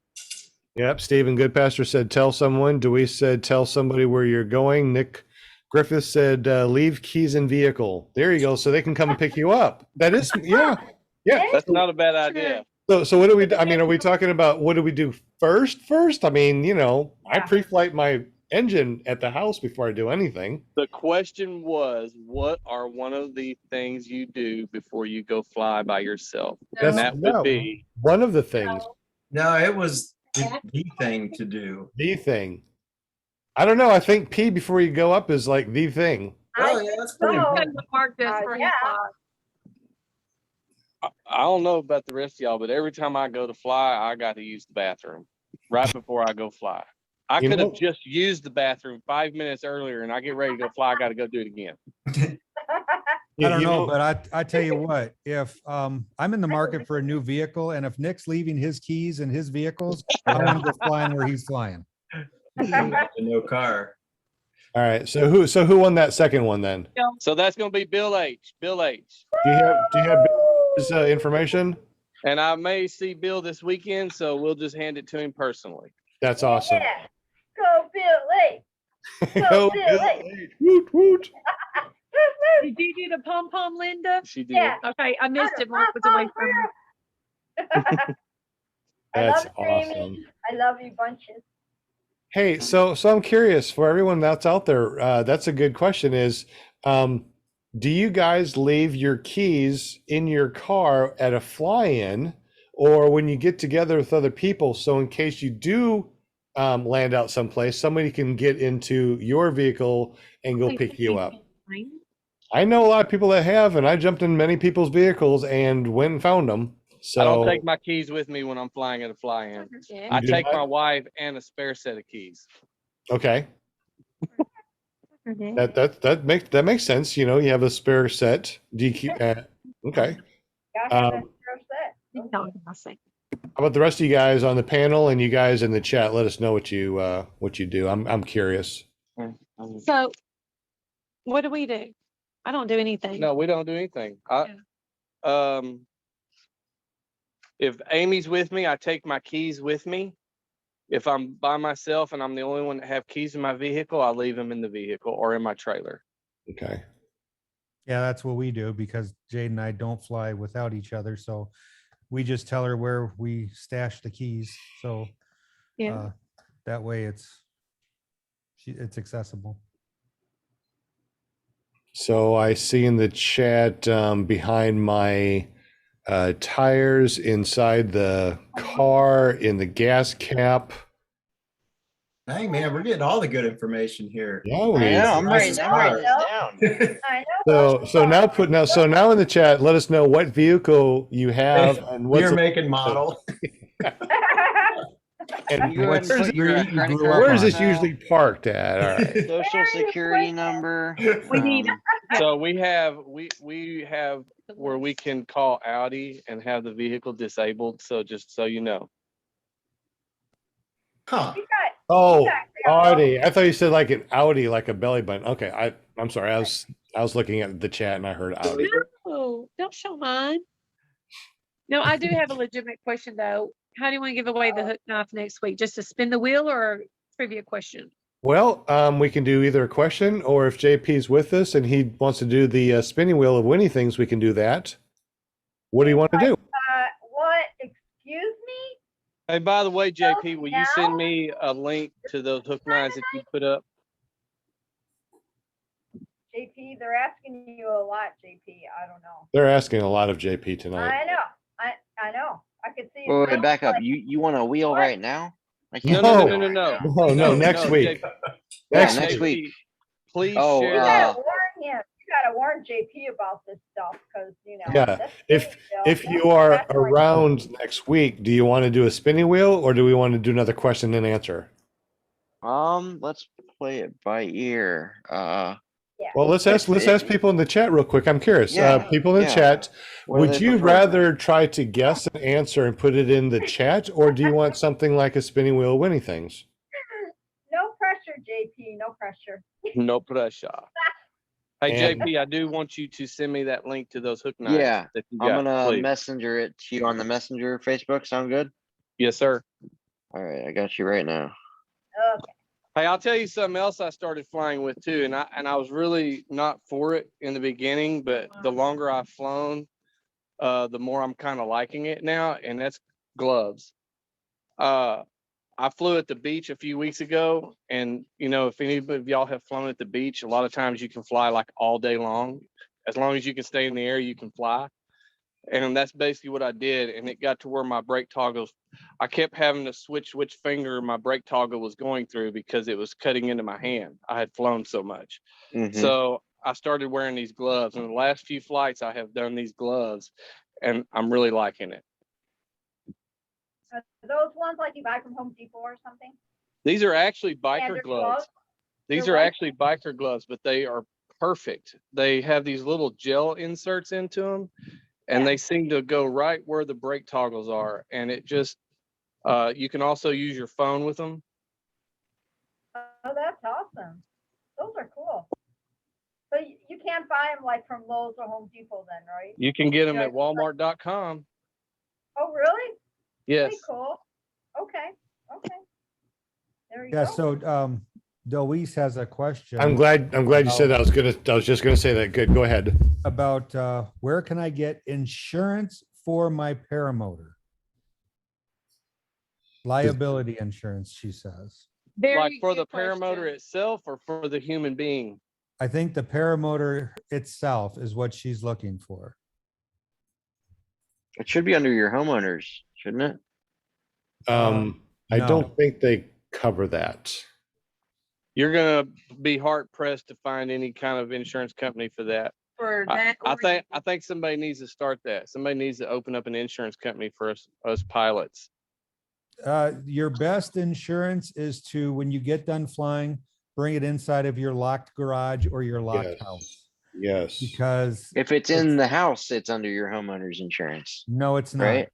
[SPEAKER 1] Yep. Stephen Goodpaster said tell someone. Deweese said tell somebody where you're going. Nick Griffith said leave keys in vehicle. There you go. So they can come and pick you up. That is, yeah. Yeah.
[SPEAKER 8] That's not a bad idea.
[SPEAKER 1] So what do we do? I mean, are we talking about what do we do first? I mean, you know, I pre-flight my engine at the house before I do anything.
[SPEAKER 8] The question was, what are one of the things you do before you go fly by yourself?
[SPEAKER 1] That's-
[SPEAKER 8] And that
[SPEAKER 1] no.
[SPEAKER 8] would be
[SPEAKER 1] One of the things,
[SPEAKER 3] No, it was the thing to do.
[SPEAKER 1] the thing. I don't know. I think P before you go up is like the thing.
[SPEAKER 3] Oh, yeah, that's pretty
[SPEAKER 6] so.
[SPEAKER 9] That's
[SPEAKER 3] important.
[SPEAKER 9] what Mark does for his
[SPEAKER 6] Yeah.
[SPEAKER 9] flies.
[SPEAKER 8] I don't know about the rest of y'all, but every time I go to fly, I got to use the bathroom right before I go fly. I
[SPEAKER 1] You
[SPEAKER 8] could
[SPEAKER 1] know-
[SPEAKER 8] have just used the bathroom 5 minutes earlier and I get ready to go fly. I got to go do it again.
[SPEAKER 4] I don't know, but I tell you what, if I'm in the market for a new vehicle and if Nick's leaving his keys in his vehicles, I want to go flying where he's flying.
[SPEAKER 3] No car.
[SPEAKER 1] All right. So who won that second one then?
[SPEAKER 8] So that's going to be Bill H. Bill H.
[SPEAKER 1] Do you have his information?
[SPEAKER 8] And I may see Bill this weekend, so we'll just hand it to him personally.
[SPEAKER 1] That's awesome.
[SPEAKER 6] Yeah. Go Bill Lee.
[SPEAKER 1] Go
[SPEAKER 6] Bill.
[SPEAKER 1] Bill. Woot woot.
[SPEAKER 9] Did you do the pom pom, Linda?
[SPEAKER 8] She did.
[SPEAKER 6] Yeah.
[SPEAKER 9] Okay, I missed it. Mark was away from me.
[SPEAKER 6] I
[SPEAKER 1] That's
[SPEAKER 6] love you, Amy.
[SPEAKER 1] awesome.
[SPEAKER 6] I love you bunches.
[SPEAKER 1] Hey, so I'm curious for everyone that's out there. That's a good question. Is do you guys leave your keys in your car at a fly-in, or when you get together with other people? So in case you do land out someplace, somebody can get into your vehicle and go pick you up. I know a lot of people that have, and I jumped in many people's vehicles and went and found them. So
[SPEAKER 8] I don't take my keys with me when I'm flying at a fly-in.
[SPEAKER 9] Yeah.
[SPEAKER 8] I
[SPEAKER 1] do
[SPEAKER 8] take
[SPEAKER 1] not?
[SPEAKER 8] my wife and a spare set of keys.
[SPEAKER 1] Okay,
[SPEAKER 9] Mhm.
[SPEAKER 1] that makes sense. You know, you have a spare set. DQ. Okay.
[SPEAKER 6] Gotta have that
[SPEAKER 1] Um,
[SPEAKER 6] zero set.
[SPEAKER 9] You know what I'm saying.
[SPEAKER 1] How about the rest of you guys on the panel and you guys in the chat? Let us know what you do. I'm curious.
[SPEAKER 9] So what do we do? I don't do anything.
[SPEAKER 8] No, we don't do anything. If Amy's with me, I take my keys with me. If I'm by myself and I'm the only one that have keys in my vehicle, I leave them in the vehicle or in my trailer.
[SPEAKER 1] Okay.
[SPEAKER 4] Yeah, that's what we do because Jade and I don't fly without each other. So we just tell her where we stash the keys. So
[SPEAKER 9] Yeah.
[SPEAKER 4] that way it's accessible.
[SPEAKER 1] So I see in the chat behind my tires, inside the car, in the gas cap.
[SPEAKER 3] Hey, man, we're getting all the good information here.
[SPEAKER 1] Yeah,
[SPEAKER 2] I
[SPEAKER 1] we.
[SPEAKER 2] know, I'm
[SPEAKER 3] Nice
[SPEAKER 2] writing this
[SPEAKER 3] start.
[SPEAKER 2] down.
[SPEAKER 6] I know.
[SPEAKER 1] So now in the chat, let us know what vehicle you have and what's
[SPEAKER 3] Year,
[SPEAKER 1] the-
[SPEAKER 3] make, and model.
[SPEAKER 1] and
[SPEAKER 2] You go ahead and
[SPEAKER 1] where's,
[SPEAKER 2] put your
[SPEAKER 4] you
[SPEAKER 2] credit
[SPEAKER 4] grew
[SPEAKER 2] card
[SPEAKER 4] up
[SPEAKER 1] where is
[SPEAKER 4] on.
[SPEAKER 1] this
[SPEAKER 2] info,
[SPEAKER 1] usually parked at? All right.
[SPEAKER 2] social security number.
[SPEAKER 9] We need
[SPEAKER 8] So we have where we can call Audi and have the vehicle disabled. So just so you know.
[SPEAKER 3] Huh.
[SPEAKER 6] You got,
[SPEAKER 1] Oh,
[SPEAKER 6] Yeah.
[SPEAKER 1] Audi. I thought you said like an Audi, like a belly button. Okay, I'm sorry. I was looking at the chat and I heard Audi.
[SPEAKER 9] No, don't show mine. No, I do have a legitimate question though. How do you want to give away the hook knife next week? Just to spin the wheel or a trivia question?
[SPEAKER 1] Well, we can do either a question or if JP's with us and he wants to do the spinning wheel of winning things, we can do that. What do you want to do?
[SPEAKER 6] what? Excuse me?
[SPEAKER 8] Hey, by the way, JP, will you
[SPEAKER 6] now?
[SPEAKER 8] send me a link to those hook knives that you put up?
[SPEAKER 6] JP, they're asking you a lot, JP. I don't know.
[SPEAKER 1] They're asking a lot of JP tonight.
[SPEAKER 6] I know. I know. I could see.
[SPEAKER 2] Wait,
[SPEAKER 6] his
[SPEAKER 2] back
[SPEAKER 6] face,
[SPEAKER 2] up.
[SPEAKER 6] like,
[SPEAKER 2] You want a wheel
[SPEAKER 6] What?
[SPEAKER 2] right now? I
[SPEAKER 8] No,
[SPEAKER 2] can't.
[SPEAKER 8] no,
[SPEAKER 1] No.
[SPEAKER 8] no, no, no, no.
[SPEAKER 1] No, next week.
[SPEAKER 8] JP,
[SPEAKER 1] Next
[SPEAKER 2] next
[SPEAKER 1] week.
[SPEAKER 2] week.
[SPEAKER 8] Please
[SPEAKER 2] Oh,
[SPEAKER 8] share.
[SPEAKER 6] You
[SPEAKER 2] uh,
[SPEAKER 6] gotta warn him. You gotta warn JP about this stuff because
[SPEAKER 1] Yeah,
[SPEAKER 6] that's
[SPEAKER 1] if
[SPEAKER 6] spinning wheel.
[SPEAKER 1] if you
[SPEAKER 6] That's
[SPEAKER 1] are
[SPEAKER 6] like-
[SPEAKER 1] around next week, do you want to do a spinning wheel or do we want to do another question and answer?
[SPEAKER 2] let's play it by ear.
[SPEAKER 1] Well, let's ask people in the chat real quick. I'm curious.
[SPEAKER 2] Yeah,
[SPEAKER 1] People in the
[SPEAKER 2] yeah.
[SPEAKER 1] chat,
[SPEAKER 2] What do
[SPEAKER 1] would
[SPEAKER 2] they
[SPEAKER 1] you
[SPEAKER 2] prefer?
[SPEAKER 1] rather try to guess an answer and put it in the chat, or do you want something like a spinning wheel of winning things?
[SPEAKER 6] No pressure, JP. No pressure.
[SPEAKER 8] No pressure. Hey,
[SPEAKER 1] And-
[SPEAKER 8] JP, I do want you to send me that link to those hook knives.
[SPEAKER 2] Yeah,
[SPEAKER 8] that you
[SPEAKER 2] I'm
[SPEAKER 8] got,
[SPEAKER 2] gonna
[SPEAKER 8] please.
[SPEAKER 2] messenger it to you on the messenger Facebook. Sound good?
[SPEAKER 8] Yes, sir.
[SPEAKER 2] All right, I got you right now.
[SPEAKER 6] Okay.
[SPEAKER 8] Hey, I'll tell you something else I started flying with too, and I was really not for it in the beginning, but the longer I've flown, the more I'm kind of liking it now, and that's gloves. I flew at the beach a few weeks ago, and if anybody of y'all have flown at the beach, a lot of times you can fly like all day long. As long as you can stay in the air, you can fly. And that's basically what I did. And it got to where my brake toggles, I kept having to switch which finger my brake toggle was going through because it was cutting into my hand. I had flown so much.
[SPEAKER 2] Mhm.
[SPEAKER 8] So I started wearing these gloves. And the last few flights I have done these gloves, and I'm really liking it.
[SPEAKER 6] Are those ones like you buy from Home Depot or something?
[SPEAKER 8] These are actually biker
[SPEAKER 6] Standard
[SPEAKER 8] gloves. These
[SPEAKER 6] They're
[SPEAKER 8] are
[SPEAKER 6] what?
[SPEAKER 8] actually biker gloves, but they are perfect. They have these little gel inserts into them, and
[SPEAKER 6] Yeah.
[SPEAKER 8] they seem to go right where the brake toggles are. And it just, you can also use your phone with them.
[SPEAKER 6] Oh, that's awesome. Those are cool. So you can't buy them like from Lowe's or Home Depot then, right?
[SPEAKER 8] You can get them
[SPEAKER 6] Yeah,
[SPEAKER 8] at Walmart.com.
[SPEAKER 6] Oh, really?
[SPEAKER 8] Yes.
[SPEAKER 6] Pretty cool. Okay. Okay. There you
[SPEAKER 4] Yeah,
[SPEAKER 6] go.
[SPEAKER 4] so Deweese has a question.
[SPEAKER 1] I'm glad you said that. I was just gonna say that. Good. Go ahead.
[SPEAKER 4] About where can I get insurance for my paramotor? Liability insurance, she says.
[SPEAKER 8] Like for the paramotor itself or for the human being?
[SPEAKER 4] I think the paramotor itself is what she's looking for.
[SPEAKER 2] It should be under your homeowners, shouldn't it?
[SPEAKER 1] I
[SPEAKER 4] no.
[SPEAKER 1] don't think they cover that.
[SPEAKER 8] You're gonna be hard pressed to find any kind of insurance company for that.
[SPEAKER 6] For
[SPEAKER 8] I,
[SPEAKER 6] that.
[SPEAKER 8] I think somebody needs to start that. Somebody needs to open up an insurance company for us pilots.
[SPEAKER 4] Your best insurance is to, when you get done flying, bring it inside of your locked garage or your locked
[SPEAKER 1] Yes.
[SPEAKER 4] house.
[SPEAKER 1] Yes.
[SPEAKER 4] Because
[SPEAKER 2] If it's in the house, it's under your homeowner's insurance,
[SPEAKER 4] no, it's not.
[SPEAKER 2] right?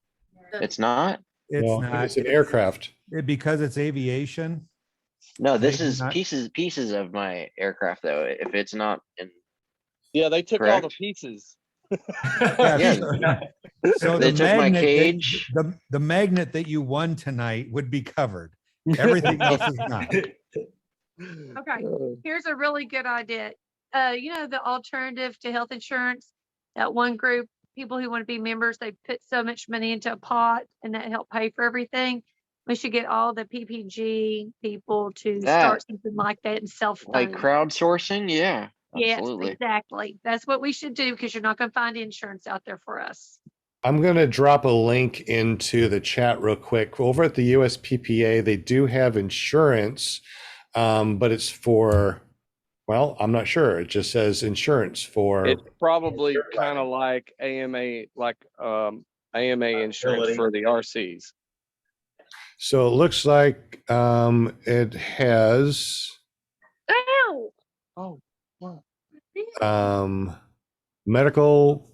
[SPEAKER 2] It's not?
[SPEAKER 4] It's
[SPEAKER 1] Well,
[SPEAKER 4] not.
[SPEAKER 1] it's an aircraft.
[SPEAKER 4] Because it's aviation.
[SPEAKER 2] No,
[SPEAKER 4] They
[SPEAKER 2] this
[SPEAKER 4] do
[SPEAKER 2] is
[SPEAKER 4] not-
[SPEAKER 2] pieces of my aircraft though. If it's not in,
[SPEAKER 8] Yeah, they took all the
[SPEAKER 2] Correct.
[SPEAKER 8] pieces.
[SPEAKER 4] Yeah,
[SPEAKER 2] Yeah.
[SPEAKER 4] sure. So
[SPEAKER 2] They
[SPEAKER 4] the
[SPEAKER 2] took my
[SPEAKER 4] magnet,
[SPEAKER 2] cage.
[SPEAKER 4] the magnet that you won tonight would be covered. Everything else is not.
[SPEAKER 9] Okay, here's a really good idea. You know, the alternative to health insurance, that one group, people who want to be members, they put so much money into a pot and that help pay for everything. We should get all the PPG people to start something like that and
[SPEAKER 2] Like
[SPEAKER 9] self-fund.
[SPEAKER 2] crowdsourcing, yeah,
[SPEAKER 9] Yes,
[SPEAKER 2] absolutely.
[SPEAKER 9] exactly. That's what we should do because you're not going to find insurance out there for us.
[SPEAKER 1] I'm going to drop a link into the chat real quick. Over at the USPPA, they do have insurance, but it's for, well, I'm not sure. It just says insurance for.
[SPEAKER 8] It's probably kind of like AMA, AMA insurance for the RCs.
[SPEAKER 1] So it looks like it has
[SPEAKER 9] Ow!
[SPEAKER 8] Oh, wow.
[SPEAKER 1] medical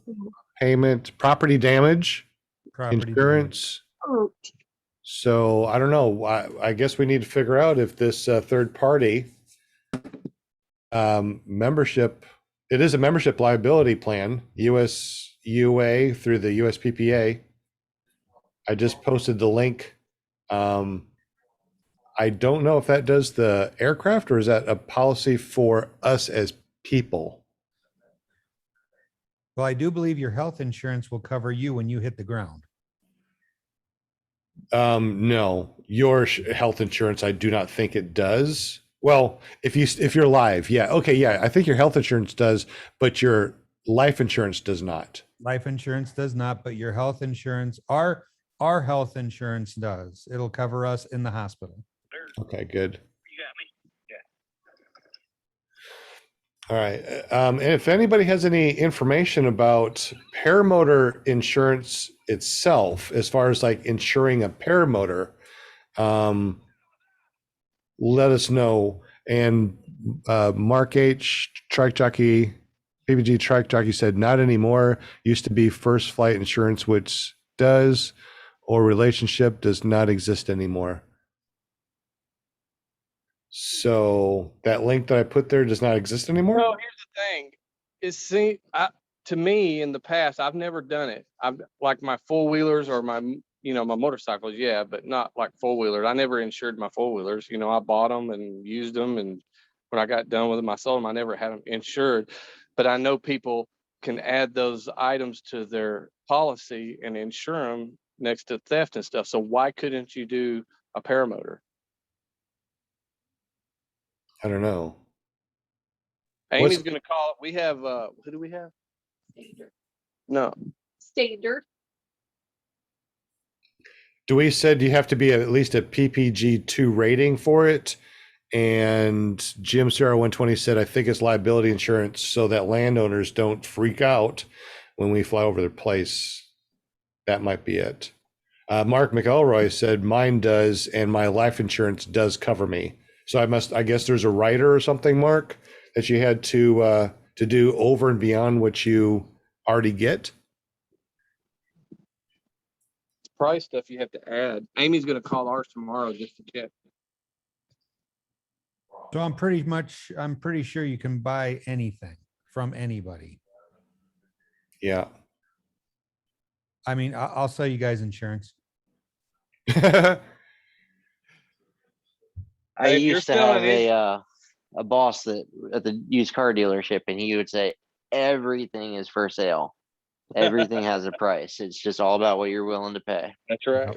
[SPEAKER 1] payment, property damage,
[SPEAKER 4] Property
[SPEAKER 1] insurance.
[SPEAKER 9] Oh,
[SPEAKER 1] So I don't know. I guess we need to figure out if this third party membership, it is a membership liability plan, UA through the USPPA. I just posted the link. I don't know if that does the aircraft or is that a policy for us as people?
[SPEAKER 4] Well, I do believe your health insurance will cover you when you hit the ground.
[SPEAKER 1] No, your health insurance, I do not think it does. Well, if you're live, yeah. Okay. Yeah. I think your health insurance does, but your life insurance does not.
[SPEAKER 4] Life insurance does not, but your health insurance, our health insurance does. It'll cover us in the hospital.
[SPEAKER 1] Okay, good. All right. And if anybody has any information about paramotor insurance itself, as far as like insuring a paramotor, let us know. And Mark H, Trike Jockey, PPG Trike Jockey said, not anymore. Used to be First Flight Insurance, which does, or relationship does not exist anymore. So that link that I put there does not exist anymore?
[SPEAKER 8] Well, here's the thing. To me, in the past, I've never done it. I've like my four wheelers or my motorcycles, yeah, but not like four wheelers. I never insured my four wheelers. I bought them and used them, and when I got done with them, I sold them. I never had them insured, but I know people can add those items to their policy and insure them next to theft and stuff. So why couldn't you do a paramotor?
[SPEAKER 1] I don't know.
[SPEAKER 8] Amy's going to call it. We have, who do we have?
[SPEAKER 9] standard.
[SPEAKER 8] No.
[SPEAKER 9] Standard.
[SPEAKER 1] Dewey said you have to be at least a PPG 2 rating for it. And Jim Sarah 120 said, I think it's liability insurance so that landowners don't freak out when we fly over their place. That might be it. Mark McElroy said, mine does, and my life insurance does cover me. So I guess there's a rider or something, Mark, that you had to do over and beyond what you already get.
[SPEAKER 8] Price stuff you have to add. Amy's going to call ours tomorrow just to check.
[SPEAKER 4] So I'm pretty sure you can buy anything from anybody.
[SPEAKER 1] Yeah.
[SPEAKER 4] I mean, I'll sell you guys insurance.
[SPEAKER 2] I
[SPEAKER 8] If you're
[SPEAKER 2] used to
[SPEAKER 8] selling
[SPEAKER 2] have a boss that at the used car dealership, and he would say everything is for sale. Everything has a price. It's just all about what you're willing to pay.
[SPEAKER 8] That's right.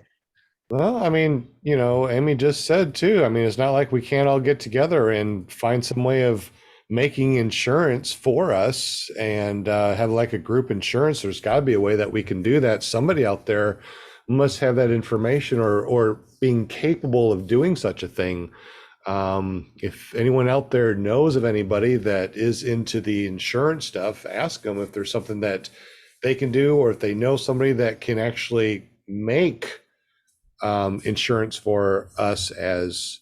[SPEAKER 1] Well, I mean, Amy just said too, I mean, it's not like we can't all get together and find some way of making insurance for us and have like a group insurance. There's got to be a way that we can do that. Somebody out there must have that information or being capable of doing such a thing. If anyone out there knows of anybody that is into the insurance stuff, ask them if there's something that they can do, or if they know somebody that can actually make insurance for us as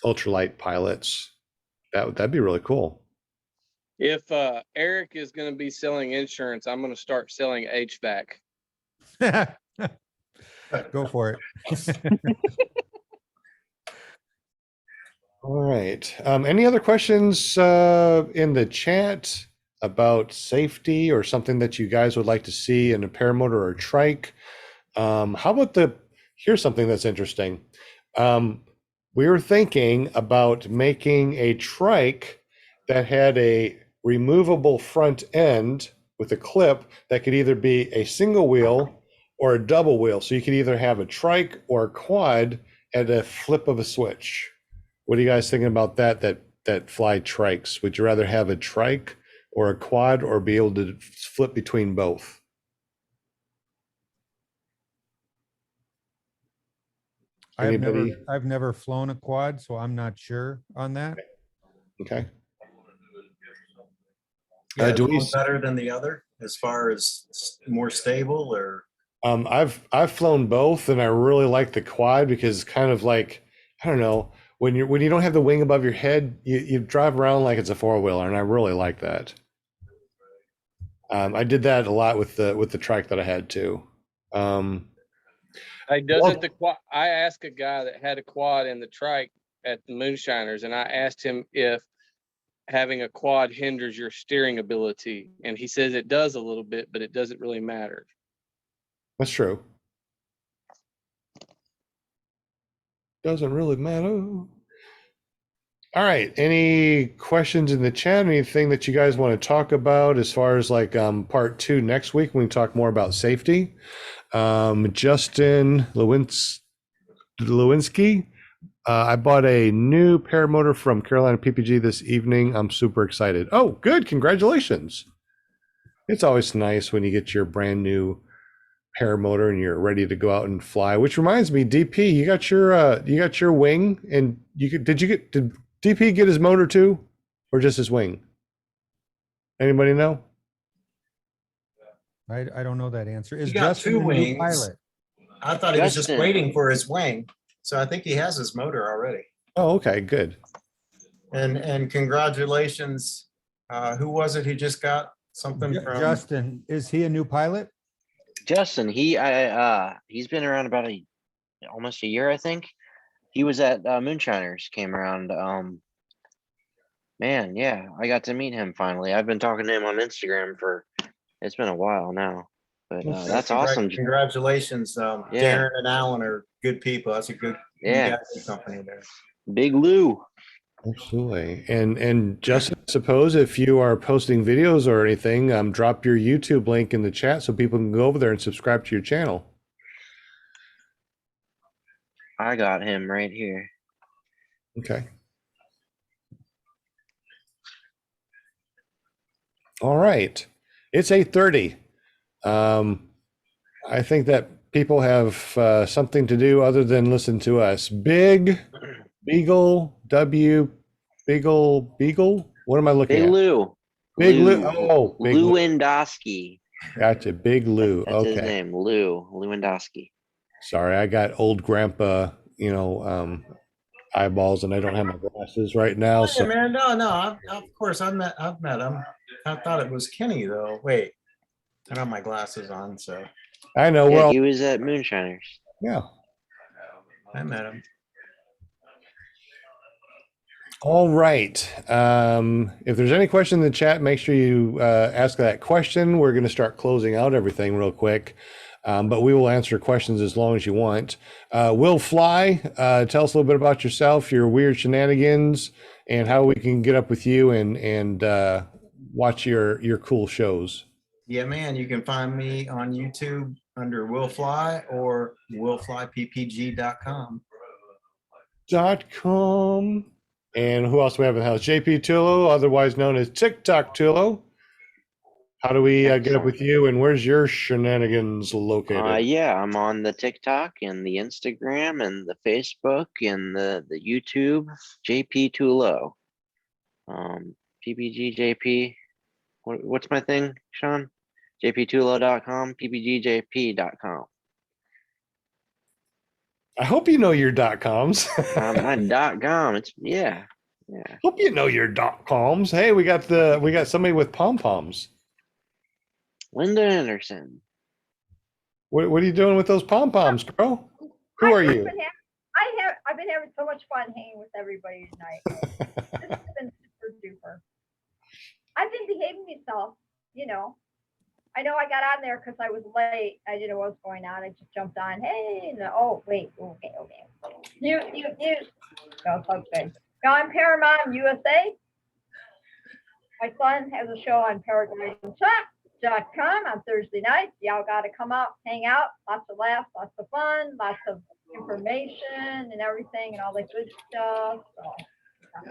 [SPEAKER 1] ultralight pilots. That'd be really cool.
[SPEAKER 8] If Eric is going to be selling insurance, I'm going to start selling HVAC.
[SPEAKER 4] Go for it.
[SPEAKER 1] All right. Any other questions in the chat about safety or something that you guys would like to see in a paramotor or trike? How about here's something that's interesting. We were thinking about making a trike that had a removable front end with a clip that could either be a single wheel or a double wheel. So you could either have a trike or a quad at a flip of a switch. What are you guys thinking about that fly trikes? Would you rather have a trike or a quad, or be able to flip between both? Anybody?
[SPEAKER 4] I've never flown a quad, so I'm not sure on that.
[SPEAKER 1] Okay.
[SPEAKER 3] Yeah,
[SPEAKER 1] do
[SPEAKER 3] is
[SPEAKER 1] we
[SPEAKER 3] one better than the other as far as more stable, or?
[SPEAKER 1] I've flown both, and I really like the quad because it's kind of like, I don't know, when you don't have the wing above your head, you drive around like it's a four-wheeler, and I really like that. I did that a lot with the trike that I had too.
[SPEAKER 8] Hey, doesn't the quad? I asked a guy that had a quad in the trike at the Moonshiners, and I asked him if having a quad hinders your steering ability, and he says it does a little bit, but it doesn't really matter.
[SPEAKER 1] That's true. Doesn't really matter. All right. Any questions in the chat? Anything that you guys want to talk about as far as like part 2 next week when we talk more about safety? Justin Lewinsky. I bought a new paramotor from Carolina PPG this evening. I'm super excited. Oh, good. Congratulations. It's always nice when you get your brand new paramotor and you're ready to go out and fly, which reminds me, DP, you got your wing, and did DP get his motor too, or just his wing? Anybody know?
[SPEAKER 4] I don't know that answer. Is
[SPEAKER 3] He got
[SPEAKER 4] Justin
[SPEAKER 3] two
[SPEAKER 4] a new
[SPEAKER 3] wings.
[SPEAKER 4] pilot?
[SPEAKER 3] I thought he was just
[SPEAKER 2] Justin.
[SPEAKER 3] waiting for his wing. So I think he has his motor already.
[SPEAKER 1] Oh, okay, good.
[SPEAKER 3] And congratulations. Who was it? He just got something from
[SPEAKER 4] Justin, is he a new pilot?
[SPEAKER 2] Justin, he's been around about almost a year, I think. He was at Moonshiners, came around. Man, yeah, I got to meet him finally. I've been talking to him on Instagram it's been a while now, but that's awesome.
[SPEAKER 3] Congratulations.
[SPEAKER 2] Yeah.
[SPEAKER 3] Darren and Alan are good people. That's a good, you
[SPEAKER 2] Yeah.
[SPEAKER 3] got a good company there.
[SPEAKER 2] Big Lou.
[SPEAKER 1] Absolutely. And just suppose if you are posting videos or anything, drop your YouTube link in the chat so people can go over there and subscribe to your channel.
[SPEAKER 2] I got him right here.
[SPEAKER 1] Okay. All right. It's 8:30. I think that people have something to do other than listen to us. Beagle. What am I looking
[SPEAKER 2] Big
[SPEAKER 1] at?
[SPEAKER 2] Lou.
[SPEAKER 1] Big Lou. Oh, Big Lou.
[SPEAKER 2] Lewandowski.
[SPEAKER 1] Gotcha. Big Lou.
[SPEAKER 2] That's
[SPEAKER 1] Okay.
[SPEAKER 2] his name. Lewandowski.
[SPEAKER 1] Sorry, I got old grandpa, eyeballs, and I don't have my glasses right now.
[SPEAKER 3] Yeah,
[SPEAKER 1] So
[SPEAKER 3] man, no. Of course, I've met him. I thought it was Kenny though. Wait, I have my glasses on, so
[SPEAKER 1] I know.
[SPEAKER 2] Yeah,
[SPEAKER 1] Well,
[SPEAKER 2] he was at Moonshiners.
[SPEAKER 1] yeah.
[SPEAKER 3] I met him.
[SPEAKER 1] All right. If there's any question in the chat, make sure you ask that question. We're going to start closing out everything real quick, but we will answer questions as long as you want. Will Fly, tell us a little bit about yourself, your weird shenanigans, and how we can get up with you and watch your cool shows.
[SPEAKER 3] Yeah, man, you can find me on YouTube under Will Fly or willflyppg.com.
[SPEAKER 1] .com. And who else do we have in the house? JP Tulo, otherwise known as TikTok Tulo. How do we get up
[SPEAKER 2] Excellent.
[SPEAKER 1] with you? And where's your shenanigans located?
[SPEAKER 2] Yeah, I'm on the TikTok and the Instagram and the Facebook and the YouTube, JP Tulo. PBGJP. What's my thing, Sean? jptulo.com, pbgjp.com.
[SPEAKER 1] I hope you know your .coms.
[SPEAKER 2] My .com. It's yeah.
[SPEAKER 1] Hope you know your .coms. Hey, we got somebody with pom poms.
[SPEAKER 2] Linda Anderson.
[SPEAKER 1] What are you doing with those pom poms, girl? Who are you?
[SPEAKER 6] I've been having so much fun hanging with everybody tonight. This has been super duper. I've been behaving myself, you know. I know I got on there because I was late. I didn't know what was going on. I just jumped on. Hey, oh wait, okay. You. No, it's okay. Now I'm Paramount USA. My son has a show on ParadigmChat.com on Thursday nights. Y'all got to come out, hang out, lots of laughs, lots of fun, lots of information and everything and all that good stuff. So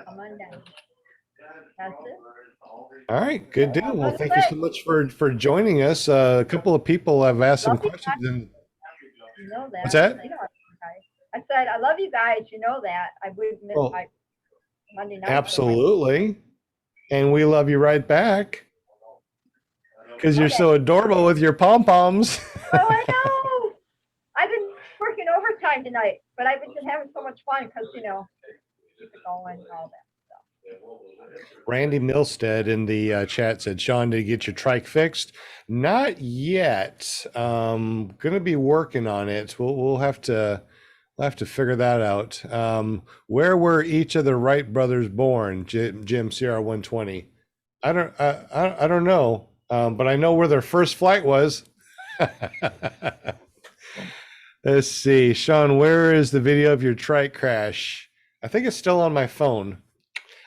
[SPEAKER 6] come on down. That's it.
[SPEAKER 1] All right, good deal. Well, thank you so much for joining us. A couple of people have asked some questions. And
[SPEAKER 6] You know that.
[SPEAKER 1] What's that?
[SPEAKER 6] You know, I said, I love you guys. You know that. I would miss
[SPEAKER 1] Well,
[SPEAKER 6] my Monday night.
[SPEAKER 1] absolutely, and we love you right back because you're so adorable with your pom poms.
[SPEAKER 6] Oh, I know. I've been working overtime tonight, but I've been having so much fun because, you know, keep it going and all that.
[SPEAKER 1] Randy Milstead in the chat said, Sean, did you get your trike fixed? Not yet. Gonna be working on it. We'll have to figure that out. Where were each of the Wright brothers born? Jim CR120. I don't know. But I know where their first flight was. Let's see, Sean, where is the video of your trike crash? I think it's still on my phone.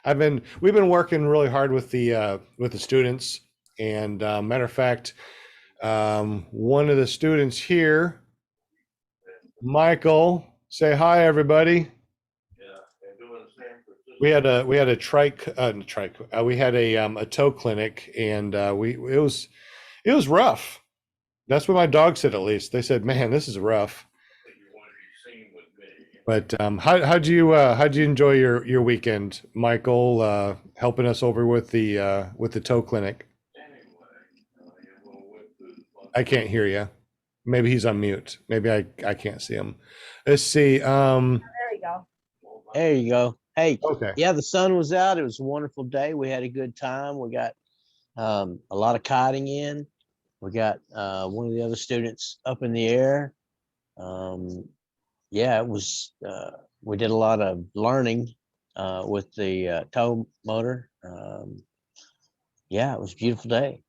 [SPEAKER 1] We've been working really hard with the students, and matter of fact, one of the students here, Michael, say hi everybody. We had a trike. We had a tow clinic, and it was rough. That's what my dog said. At least they said, "Man, this is rough." But how'd you enjoy your weekend, Michael? Helping us over with the tow clinic. I can't hear you. Maybe he's on mute. Maybe I can't see him. Let's see.
[SPEAKER 6] There you go.
[SPEAKER 7] There you go. Hey,
[SPEAKER 1] Okay.
[SPEAKER 7] yeah, the sun was out. It was a wonderful day. We had a good time. We got a lot of kiting in. We got one of the other students up in the air. Yeah, it was, we did a lot of learning with the tow motor. Yeah, it was a beautiful day.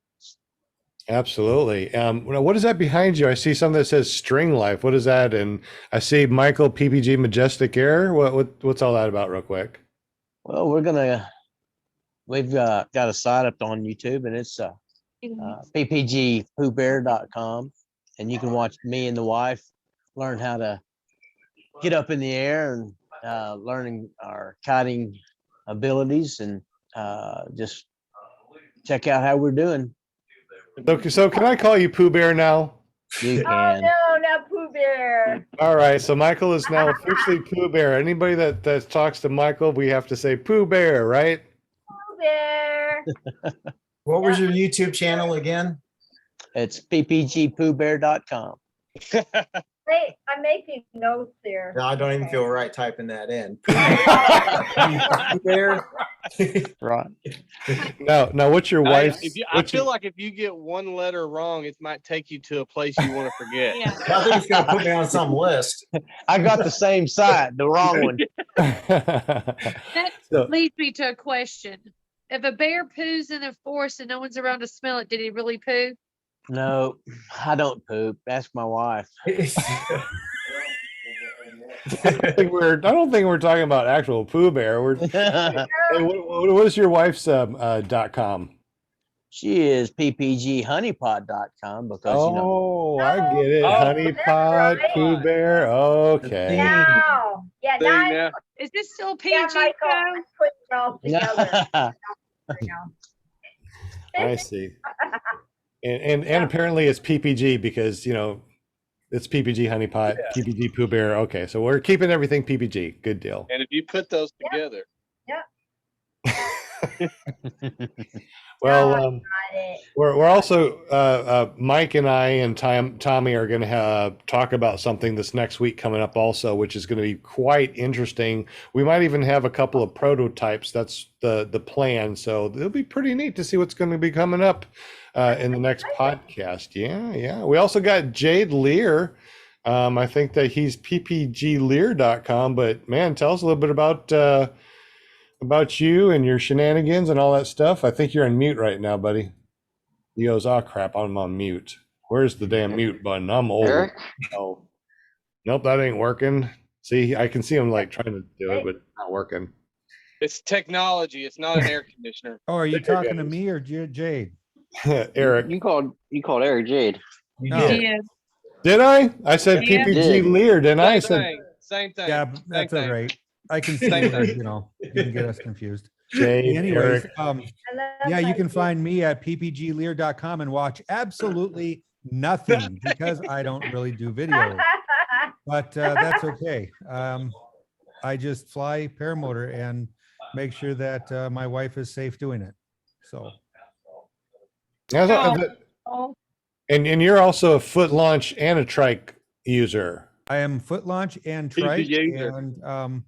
[SPEAKER 1] Absolutely. What is that behind you? I see something that says String Life. What is that? And I see Michael PPG Majestic Air. What's all that about, real quick?
[SPEAKER 7] Well, we've got a site up on YouTube, and it's ppgpoohbear.com, and you can watch me and the wife learn how to get up in the air and learning our kiting abilities, and just check out how we're doing.
[SPEAKER 1] So can I call you Pooh Bear now?
[SPEAKER 7] You
[SPEAKER 6] Oh,
[SPEAKER 7] can.
[SPEAKER 6] no, not Pooh Bear.
[SPEAKER 1] All right. So Michael is now officially Pooh Bear. Anybody that talks to Michael, we have to say Pooh Bear, right?
[SPEAKER 6] Pooh Bear.
[SPEAKER 3] What was your YouTube channel again?
[SPEAKER 7] It's ppgpoohbear.com.
[SPEAKER 6] Wait, I'm making notes here.
[SPEAKER 3] No, I don't even feel right typing that in. There.
[SPEAKER 7] Right.
[SPEAKER 1] Now, what's your wife's?
[SPEAKER 8] I feel like if you get one letter wrong, it might take you to a place you want to forget.
[SPEAKER 9] Yeah.
[SPEAKER 3] I think it's gonna put me on some list.
[SPEAKER 7] I got the same site, the wrong one.
[SPEAKER 9] That
[SPEAKER 1] So-
[SPEAKER 9] leads me to a question. If a bear poos in the forest and no one's around to smell it, did he really poo?
[SPEAKER 7] No, I don't poop. Ask my wife.
[SPEAKER 1] I don't think we're talking about actual Pooh Bear. Hey, what is your wife's .com?
[SPEAKER 7] She is ppghoneypot.com because
[SPEAKER 1] I get it.
[SPEAKER 8] Oh,
[SPEAKER 1] Honeypot,
[SPEAKER 6] right.
[SPEAKER 1] Pooh Bear. Okay.
[SPEAKER 6] Now, yeah,
[SPEAKER 8] See,
[SPEAKER 6] now,
[SPEAKER 8] now,
[SPEAKER 9] Is this still PG?
[SPEAKER 6] yeah, Michael,
[SPEAKER 9] Joe?
[SPEAKER 6] I'm putting it all together
[SPEAKER 7] you know.
[SPEAKER 6] right now.
[SPEAKER 1] I see. And apparently it's PPG because, you know, it's PPG honeypot,
[SPEAKER 8] Yeah.
[SPEAKER 1] PPG Pooh Bear. Okay, so we're keeping everything PPG. Good deal.
[SPEAKER 8] And if you put those together,
[SPEAKER 1] Well,
[SPEAKER 6] Got it.
[SPEAKER 1] we're also Mike and I and Tommy are going to talk about something this next week coming up also, which is going to be quite interesting. We might even have a couple of prototypes. That's the plan. So it'll be pretty neat to see what's going to be coming up in the next podcast. Yeah. We also got Jade Lear. I think that he's ppglear.com, but man, tell us a little bit about you and your shenanigans and all that stuff. I think you're on mute right now, buddy. He goes, oh crap, I'm on mute. Where's the damn mute button? I'm old.
[SPEAKER 2] Eric?
[SPEAKER 1] Oh, nope, that ain't working. See, I can see him like trying to do it, but it's not working.
[SPEAKER 8] it's technology. It's not an air conditioner.
[SPEAKER 4] Oh, are you
[SPEAKER 1] There
[SPEAKER 4] talking to
[SPEAKER 1] goes.
[SPEAKER 4] me or Jade?
[SPEAKER 1] Eric,
[SPEAKER 2] You called Eric Jade.
[SPEAKER 3] You
[SPEAKER 4] No.
[SPEAKER 3] did.
[SPEAKER 9] Yeah.
[SPEAKER 1] did I? I said
[SPEAKER 9] Yeah.
[SPEAKER 1] PPG Lear, didn't I? I
[SPEAKER 8] Same
[SPEAKER 1] said
[SPEAKER 8] thing. Same thing.
[SPEAKER 4] Yeah, but that's
[SPEAKER 8] Same
[SPEAKER 4] all
[SPEAKER 8] thing.
[SPEAKER 4] right. I can see
[SPEAKER 8] Same
[SPEAKER 4] where,
[SPEAKER 8] thing.
[SPEAKER 4] you know, you can get us confused.
[SPEAKER 1] Jade,
[SPEAKER 4] Anyways,
[SPEAKER 1] Eric.
[SPEAKER 6] I love
[SPEAKER 4] yeah, you
[SPEAKER 6] my
[SPEAKER 4] can
[SPEAKER 6] kids.
[SPEAKER 4] find me at ppglear.com and watch absolutely nothing because I don't really do video, but that's okay. I just fly paramotor and make sure that my wife is safe doing it. So
[SPEAKER 9] Oh,
[SPEAKER 1] And you're also a foot launch and a trike user.
[SPEAKER 4] I am foot launch and
[SPEAKER 8] PPG
[SPEAKER 4] trike,
[SPEAKER 8] user.
[SPEAKER 4] and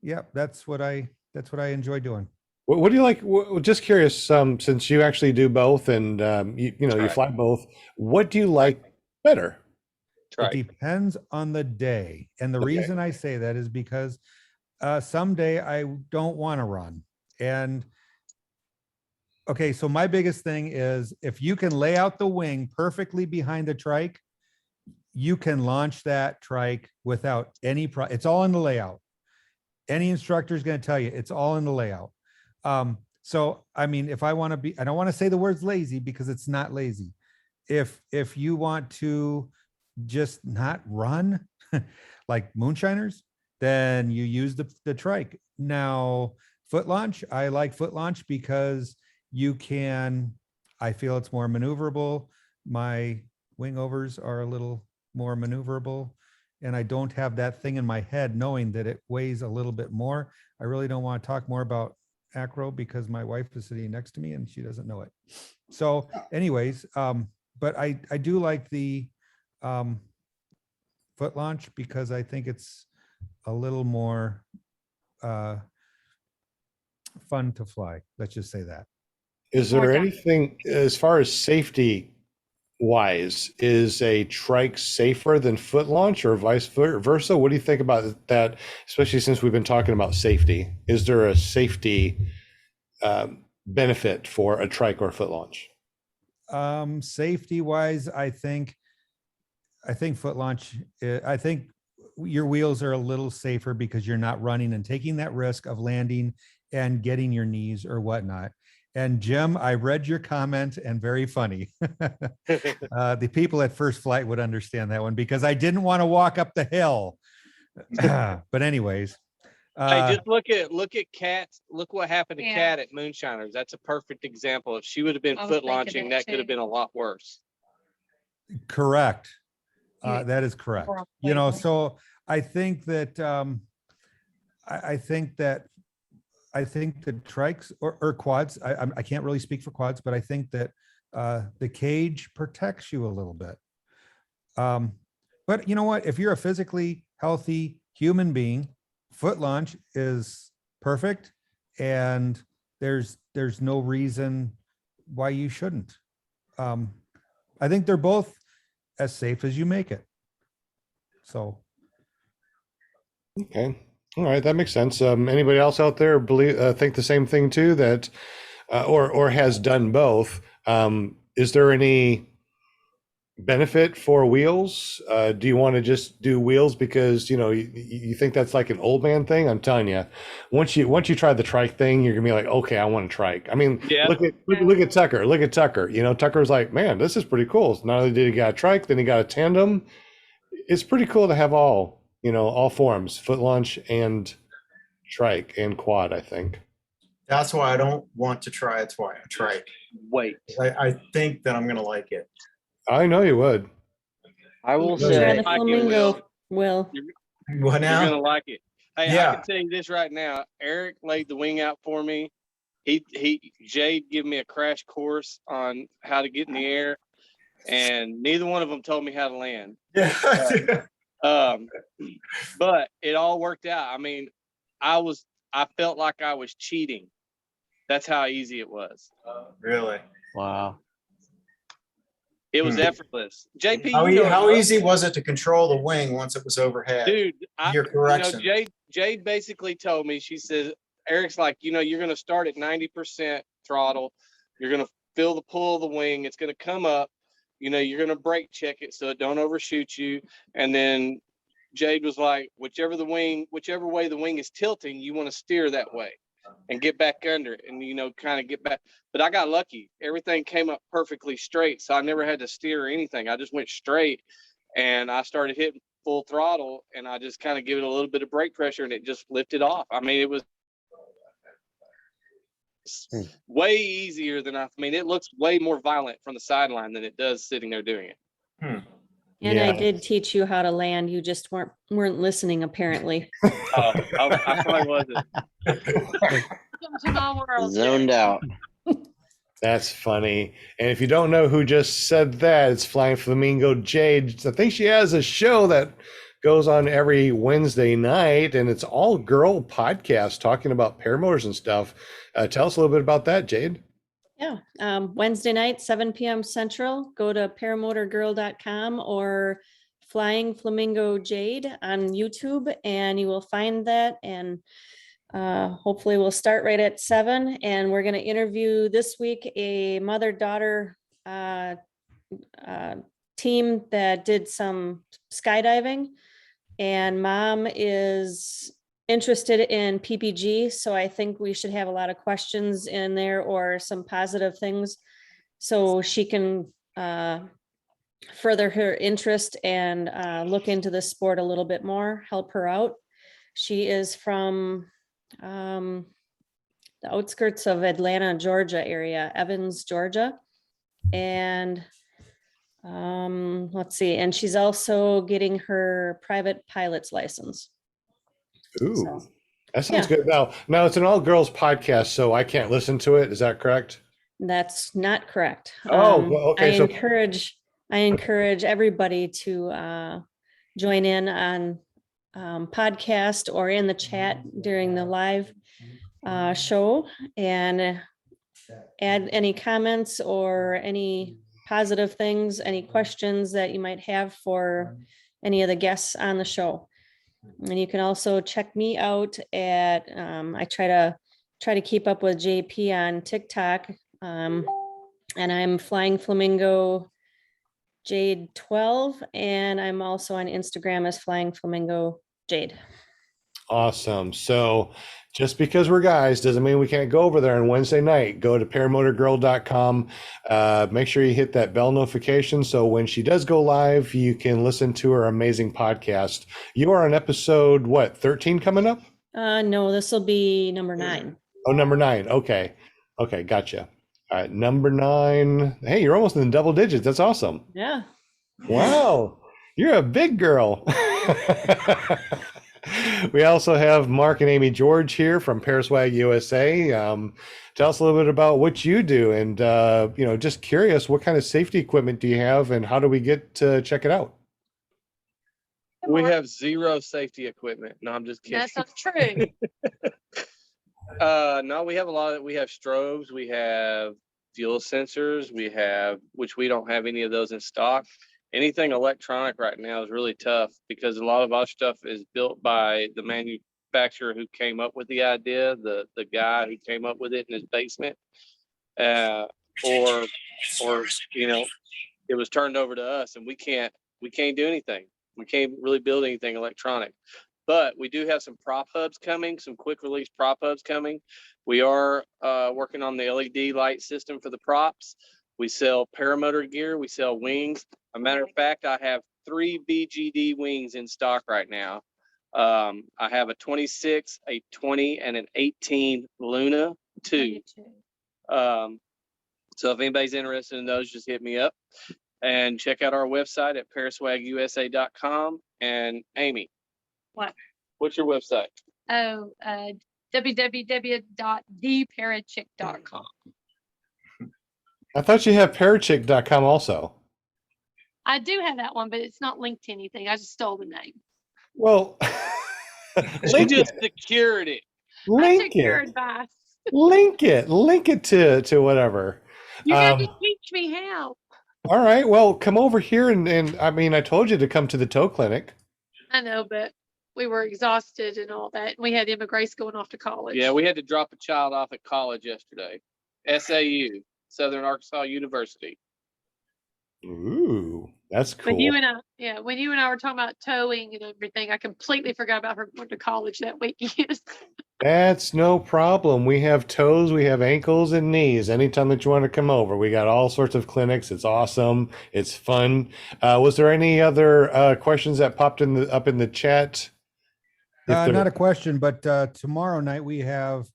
[SPEAKER 4] yeah, that's what I enjoy doing.
[SPEAKER 1] What do you like? Just curious, since you actually do both and you know you
[SPEAKER 8] Trike.
[SPEAKER 1] fly both, what do you like better?
[SPEAKER 8] Trike.
[SPEAKER 4] It depends on the day. And the
[SPEAKER 1] Okay.
[SPEAKER 4] reason I say that is because someday I don't want to run. And okay, so my biggest thing is if you can lay out the wing perfectly behind the trike, you can launch that trike without any it's all in the layout. Any instructor is going to tell you it's all in the layout. So I mean, if I want to be, I don't want to say the words lazy because it's not lazy. If you want to just not run like moonshiners, then you use the trike. Now, foot launch, I like foot launch because you can, I feel it's more maneuverable. My wing overs are a little more maneuverable, and I don't have that thing in my head knowing that it weighs a little bit more. I really don't want to talk more about acro because my wife is sitting next to me and she doesn't know it. So anyways, but I do like the foot launch because I think it's a little more fun to fly. Let's just say that.
[SPEAKER 1] Is there anything as far as safety wise, is a trike safer than foot launch or vice versa? What do you think about that, especially since we've been talking about safety? Is there a safety benefit for a trike or foot launch?
[SPEAKER 4] Safety wise, I think foot launch, I think your wheels are a little safer because you're not running and taking that risk of landing and getting your knees or whatnot. And Jim, I read your comment and very funny. The people at First Flight would understand that one because I didn't want to walk up the hill. But anyways,
[SPEAKER 8] Hey, just look at Kat's. Look what happened to
[SPEAKER 9] Yeah.
[SPEAKER 8] Kat at Moonshiners. That's a perfect example. If she would have been
[SPEAKER 9] I was
[SPEAKER 8] foot
[SPEAKER 9] thinking
[SPEAKER 8] launching,
[SPEAKER 9] that
[SPEAKER 8] that could have
[SPEAKER 9] too.
[SPEAKER 8] been a lot worse.
[SPEAKER 4] correct.
[SPEAKER 9] Yeah.
[SPEAKER 4] That is correct.
[SPEAKER 9] Or
[SPEAKER 4] You know,
[SPEAKER 9] completely.
[SPEAKER 4] so I think that I think that the trikes or quads, I can't really speak for quads, but I think that the cage protects you a little bit. But you know what? If you're a physically healthy human being, foot launch is perfect, and there's no reason why you shouldn't. I think they're both as safe as you make it. So
[SPEAKER 1] Okay. All right, that makes sense. Anybody else out there think the same thing too, that or has done both? Is there any benefit for wheels? Do you want to just do wheels because you think that's like an old man thing? I'm telling you, once you try the trike thing, you're gonna be like, okay, I want a trike. I mean,
[SPEAKER 8] Yeah.
[SPEAKER 1] look at Tucker. Look at Tucker. Tucker's like, man, this is pretty cool. So not only did he got a trike, then he got a tandem. It's pretty cool to have all forms, foot launch and trike and quad, I think.
[SPEAKER 3] That's why I don't want to try a trike.
[SPEAKER 8] Wait,
[SPEAKER 3] I think that I'm gonna like it.
[SPEAKER 1] I know you would.
[SPEAKER 2] I will
[SPEAKER 1] Yeah.
[SPEAKER 5] Try
[SPEAKER 2] say,
[SPEAKER 5] the
[SPEAKER 8] Like it,
[SPEAKER 5] flamingo, Will.
[SPEAKER 3] What
[SPEAKER 8] you're
[SPEAKER 3] now?
[SPEAKER 8] gonna like it. Hey, I
[SPEAKER 3] Yeah.
[SPEAKER 8] can tell you this right now. Eric laid the wing out for me. Jade gave me a crash course on how to get in the air, and neither one of them told me how to land.
[SPEAKER 3] Yeah.
[SPEAKER 8] But it all worked out. I mean, I felt like I was cheating. That's how easy it was.
[SPEAKER 3] Really?
[SPEAKER 7] Wow.
[SPEAKER 8] It was effortless. JP,
[SPEAKER 3] How,
[SPEAKER 8] you know,
[SPEAKER 3] how
[SPEAKER 8] it was.
[SPEAKER 3] easy was it to control the wing once it was overhead?
[SPEAKER 8] Dude,
[SPEAKER 3] Your correction.
[SPEAKER 8] Jade basically told me, she says, Eric's like, you're going to start at 90% throttle. You're going to feel the pull of the wing. It's going to come up. You're going to brake check it so it don't overshoot you. And then Jade was like, whichever way the wing is tilting, you want to steer that way and get back under it and, kind of get back. But I got lucky. Everything came up perfectly straight. So I never had to steer or anything. I just went straight and I started hitting full throttle and I just kind of give it a little bit of brake pressure and it just lifted off. I mean, it was way easier than it looks way more violent from the sideline than it does sitting there doing it.
[SPEAKER 5] And
[SPEAKER 1] Yeah.
[SPEAKER 5] I did teach you how to land. You just weren't listening, apparently.
[SPEAKER 8] Oh, I probably wasn't.
[SPEAKER 9] Welcome to my world.
[SPEAKER 2] zoned out.
[SPEAKER 1] That's funny. And if you don't know who just said that, it's Flying Flamingo Jade. I think she has a show that goes on every Wednesday night, and it's all girl podcast talking about paramotors and stuff. Tell us a little bit about that, Jade.
[SPEAKER 5] Yeah. Wednesday night, 7 p.m. Central. Go to paramotorgirl.com or Flying Flamingo Jade on YouTube, and you will find that. And hopefully we'll start right at 7. And we're going to interview this week a mother-daughter team that did some skydiving. And mom is interested in PPG, so I think we should have a lot of questions in there or some positive things so she can further her interest and look into the sport a little bit more, help her out. She is from the outskirts of Atlanta, Georgia area, Evans, Georgia. And let's see, and she's also getting her private pilot's license.
[SPEAKER 1] Ooh,
[SPEAKER 5] So,
[SPEAKER 1] that sounds
[SPEAKER 5] yeah.
[SPEAKER 1] good. Now it's an all girls podcast, so I can't listen to it. Is that correct?
[SPEAKER 5] That's not correct.
[SPEAKER 1] Oh, well, okay, so-
[SPEAKER 5] I encourage everybody to join in on podcast or in the chat during the live show and add any comments or any positive things, any questions that you might have for any of the guests on the show. And you can also check me out at, I try to keep up with JP on TikTok. And I'm Flying Flamingo Jade 12. And I'm also on Instagram as Flying Flamingo Jade.
[SPEAKER 1] Awesome. So just because we're guys doesn't mean we can't go over there on Wednesday night. Go to paramotorgirl.com. Make sure you hit that bell notification so when she does go live, you can listen to her amazing podcast. You are on episode, 13 coming up?
[SPEAKER 5] No, this will be number 9.
[SPEAKER 1] Oh, number 9. Okay. Okay, gotcha. All right, number 9. Hey, you're almost in the double digits. That's awesome.
[SPEAKER 5] Yeah.
[SPEAKER 1] Wow, you're a big girl. We also have Mark and Amy George here from Paramotor USA. Tell us a little bit about what you do, and just curious, what kind of safety equipment do you have, and how do we get to check it out?
[SPEAKER 8] We have 0 safety equipment. No, I'm just kidding.
[SPEAKER 9] That's not true.
[SPEAKER 8] No, we have we have strobes, we have fuel sensors, which we don't have any of those in stock. Anything electronic right now is really tough because a lot of our stuff is built by the manufacturer who came up with the idea, the guy who came up with it in his basement, or it was turned over to us, and we can't do anything. We can't really build anything electronic. But we do have some prop hubs coming, some quick release prop hubs coming. We are working on the LED light system for the props. We sell paramotor gear. We sell wings. A matter of fact, I have 3 BGD wings in stock right now. I have a 26, a 20, and an 18 Luna two. So if anybody's interested in those, just hit me up and check out our website at paraswagusa.com. And Amy,
[SPEAKER 9] What?
[SPEAKER 8] what's your website?
[SPEAKER 9] Oh, www.theparachick.com.
[SPEAKER 1] I thought you have parachick.com also.
[SPEAKER 9] I do have that one, but it's not linked to anything. I just stole the name.
[SPEAKER 1] Well,
[SPEAKER 8] She
[SPEAKER 1] link
[SPEAKER 8] just
[SPEAKER 1] it.
[SPEAKER 8] secured it.
[SPEAKER 9] I
[SPEAKER 1] Link
[SPEAKER 9] took your
[SPEAKER 1] it.
[SPEAKER 9] advice.
[SPEAKER 1] Link it. Link it to whatever.
[SPEAKER 9] You got to teach me how.
[SPEAKER 1] All right. Well, come over here and I mean, I told you to come to the toe clinic.
[SPEAKER 9] I know, but we were exhausted and all that. We had Emma Grace going off to college.
[SPEAKER 8] Yeah, we had to drop a child off at college yesterday. SAU, Southern Arkansas University.
[SPEAKER 1] Ooh, that's cool.
[SPEAKER 9] When you and I were talking about towing and everything, I completely forgot about her going to college that weekend.
[SPEAKER 1] That's no problem. We have toes, we have ankles and knees. Anytime that you want to come over, we got all sorts of clinics. It's awesome. It's fun. Was there any other questions that popped up in the chat?
[SPEAKER 4] Not a question, but tomorrow night we have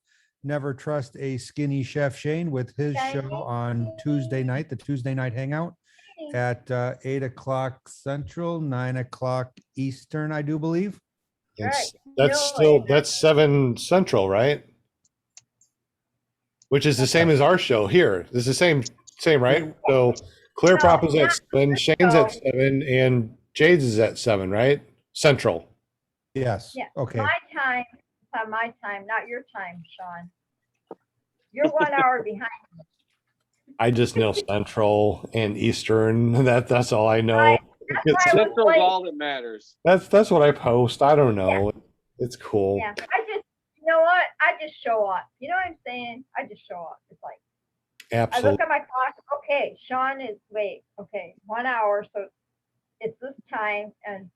[SPEAKER 4] Never Trust a Skinny Chef Shane with his show on Tuesday night, the Tuesday night hangout at 8 o'clock Central, 9 o'clock Eastern, I do believe.
[SPEAKER 1] That's 7 Central, right? Which is the same as our show here. It's the same, right? So Clear Prop is at 7, Shane's at 7, and Jade's is at 7, right? Central.
[SPEAKER 4] Yes.
[SPEAKER 6] Yeah.
[SPEAKER 4] Okay.
[SPEAKER 6] My time, my time, not your time, Sean. You're 1 hour behind.
[SPEAKER 1] I just know Central and Eastern. That's all I know.
[SPEAKER 6] Right.
[SPEAKER 8] Central's all that matters.
[SPEAKER 1] That's what I post. I don't know. Yeah. It's cool.
[SPEAKER 6] Yeah. You know what? I just show up. You know what I'm saying? I just show up. It's like,
[SPEAKER 1] absolutely.
[SPEAKER 6] I look at my clock. Okay, Sean is, okay, 1 hour. So it's this time. And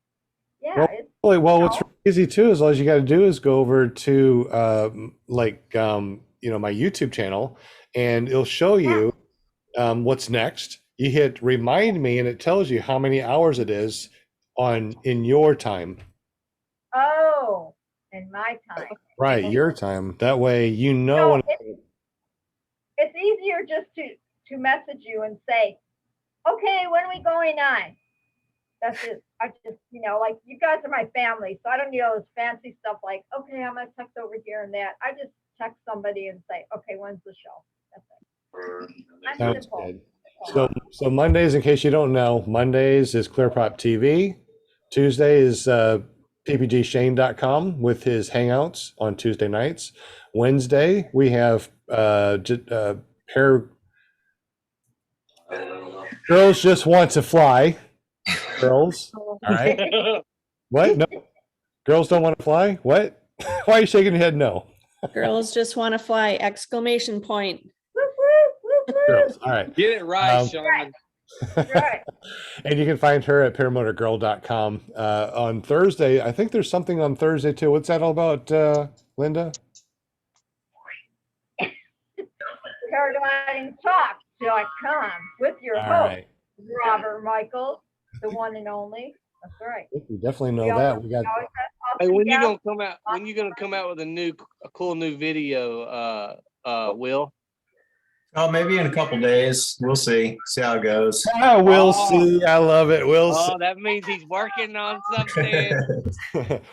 [SPEAKER 6] yeah.
[SPEAKER 1] What's easy too, is all you got to do is go over to my YouTube channel, and it'll show you what's next. You hit remind me, and it tells you how many hours it is in your time.
[SPEAKER 6] Oh, in my time.
[SPEAKER 1] Right, your time. That way you know.
[SPEAKER 6] No, it's easier just to message you and say, okay, when are we going on? That's it. I just, like, you guys are my family, so I don't need all this fancy stuff like, okay, I'm going to text over here and that. I just text somebody and say, okay, when's the show? That's it.
[SPEAKER 1] Sounds good. So Mondays, in case you don't know, Mondays is ClearProp TV. Tuesday is ppgshane.com with his hangouts on Tuesday nights. Wednesday, we have Girls Just Want to Fly. Girls. All right. What? No. Girls don't want to fly? What? Why are you shaking your head? No.
[SPEAKER 5] Girls just want to fly! Exclamation point.
[SPEAKER 1] Girls. All right.
[SPEAKER 8] Get it right, Sean.
[SPEAKER 6] Right.
[SPEAKER 1] And you can find her at paramotorgirl.com. On Thursday, I think there's something on Thursday too. What's that all about, Linda?
[SPEAKER 6] Paraglidingtalk.com with your host,
[SPEAKER 1] right.
[SPEAKER 6] Robert Michaels, the one and only. That's right.
[SPEAKER 1] We definitely know that. We got.
[SPEAKER 8] Hey, when you gonna come out? When you gonna come out with a cool new video, Will?
[SPEAKER 3] Oh, maybe in a couple days. We'll see. See how it goes.
[SPEAKER 1] We'll see. I love it. We'll see.
[SPEAKER 8] That means he's working on something.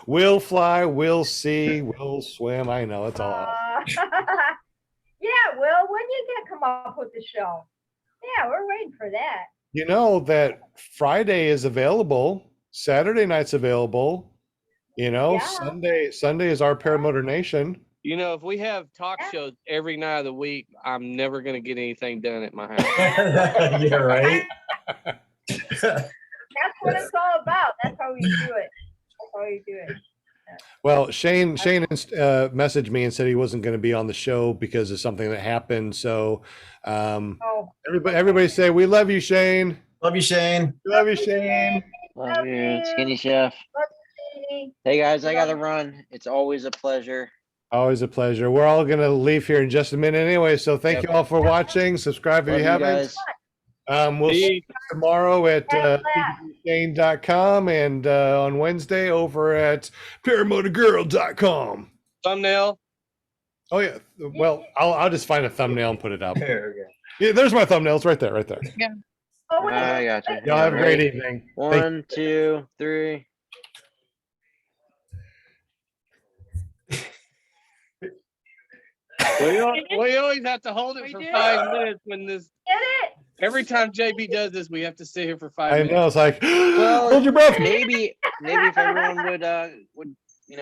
[SPEAKER 1] We'll fly. We'll see. We'll swim. I know. It's all.
[SPEAKER 6] Yeah, Will, when you gonna come up with the show? Yeah, we're waiting for that.
[SPEAKER 1] You know that Friday is available. Saturday night's available.
[SPEAKER 6] Yeah.
[SPEAKER 1] Sunday is our Paramotor Nation.
[SPEAKER 8] If we have talk shows every night of the week, I'm never going to get anything done at my house.
[SPEAKER 3] Yeah, right.
[SPEAKER 6] That's what it's all about. That's how we do it.
[SPEAKER 1] Well, Shane messaged me and said he wasn't going to be on the show because of something that happened. So everybody say, we love you, Shane.
[SPEAKER 3] Love you, Shane.
[SPEAKER 1] Love you, Shane.
[SPEAKER 2] Love you, Skinny Chef. Hey guys, I gotta run. It's always a pleasure.
[SPEAKER 1] Always a pleasure. We're all going to leave here in just a minute anyway. So thank you all for watching. Subscribe if you haven't. We'll see you tomorrow at ppgshane.com and on Wednesday over at paramotorgirl.com.
[SPEAKER 8] Thumbnail.
[SPEAKER 1] Oh yeah. Well, I'll just find a thumbnail and put it up.
[SPEAKER 3] There we go.
[SPEAKER 1] Yeah, there's my thumbnail. It's right there, right there.
[SPEAKER 6] Oh, wait,
[SPEAKER 2] I gotcha.
[SPEAKER 6] wait,
[SPEAKER 1] Y'all have a great
[SPEAKER 2] Ready?
[SPEAKER 1] evening. Thank-
[SPEAKER 2] 1, 2, 3.
[SPEAKER 8] We always have to hold it
[SPEAKER 9] We
[SPEAKER 8] for
[SPEAKER 9] do.
[SPEAKER 8] 5 minutes when this.
[SPEAKER 6] Get it?
[SPEAKER 8] Every time JB does this, we have to sit here for 5
[SPEAKER 1] I
[SPEAKER 8] minutes.
[SPEAKER 1] know. It's like,
[SPEAKER 2] Well,
[SPEAKER 1] hold your breath.
[SPEAKER 2] Maybe if everyone would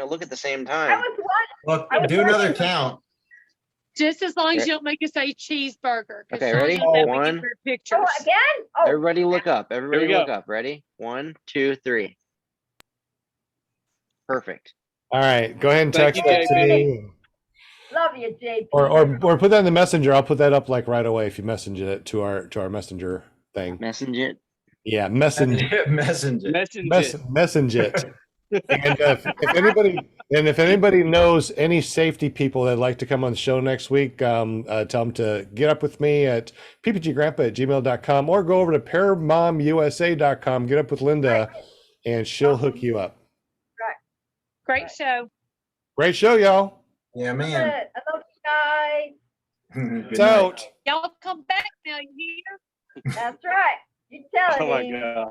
[SPEAKER 2] look at the same
[SPEAKER 6] I
[SPEAKER 2] time.
[SPEAKER 6] was one.
[SPEAKER 3] Look,
[SPEAKER 6] I was
[SPEAKER 3] do another
[SPEAKER 6] wondering-
[SPEAKER 3] count.
[SPEAKER 9] Just as long as
[SPEAKER 2] Okay.
[SPEAKER 9] you don't make us say cheeseburger. 'cause
[SPEAKER 2] Okay,
[SPEAKER 9] Sean
[SPEAKER 2] ready?
[SPEAKER 9] does that, we get
[SPEAKER 2] 1.
[SPEAKER 9] weird
[SPEAKER 6] Oh,
[SPEAKER 9] Pictures.
[SPEAKER 6] again? Oh,
[SPEAKER 2] Everybody look up. Everybody
[SPEAKER 8] go.
[SPEAKER 2] look up. Ready? 1, 2, 3. Perfect.
[SPEAKER 1] All right, go ahead and
[SPEAKER 8] Thank
[SPEAKER 1] text
[SPEAKER 8] you,
[SPEAKER 1] that to
[SPEAKER 8] JP.
[SPEAKER 1] me,
[SPEAKER 6] love you, JP.
[SPEAKER 1] or put that in the messenger. I'll put that up like right away if you message it to our messenger thing.
[SPEAKER 2] Message it.
[SPEAKER 1] Yeah, messenger.
[SPEAKER 3] Messenger.
[SPEAKER 1] Message it. And if anybody knows any safety people that'd like to come on the show next week, tell them to get up with me at ppggrandpa@gmail.com or go over to paramomusa.com. Get up with Linda, and she'll hook you up.
[SPEAKER 9] Great show.
[SPEAKER 1] Great show, y'all.
[SPEAKER 3] Yeah,
[SPEAKER 6] Love
[SPEAKER 3] man.
[SPEAKER 6] it. I love you guys.
[SPEAKER 3] Good
[SPEAKER 1] It's
[SPEAKER 3] night.
[SPEAKER 1] out.
[SPEAKER 9] Y'all come back now, you hear?
[SPEAKER 6] That's right. You tell it.
[SPEAKER 8] Oh my
[SPEAKER 6] Amy.
[SPEAKER 8] God.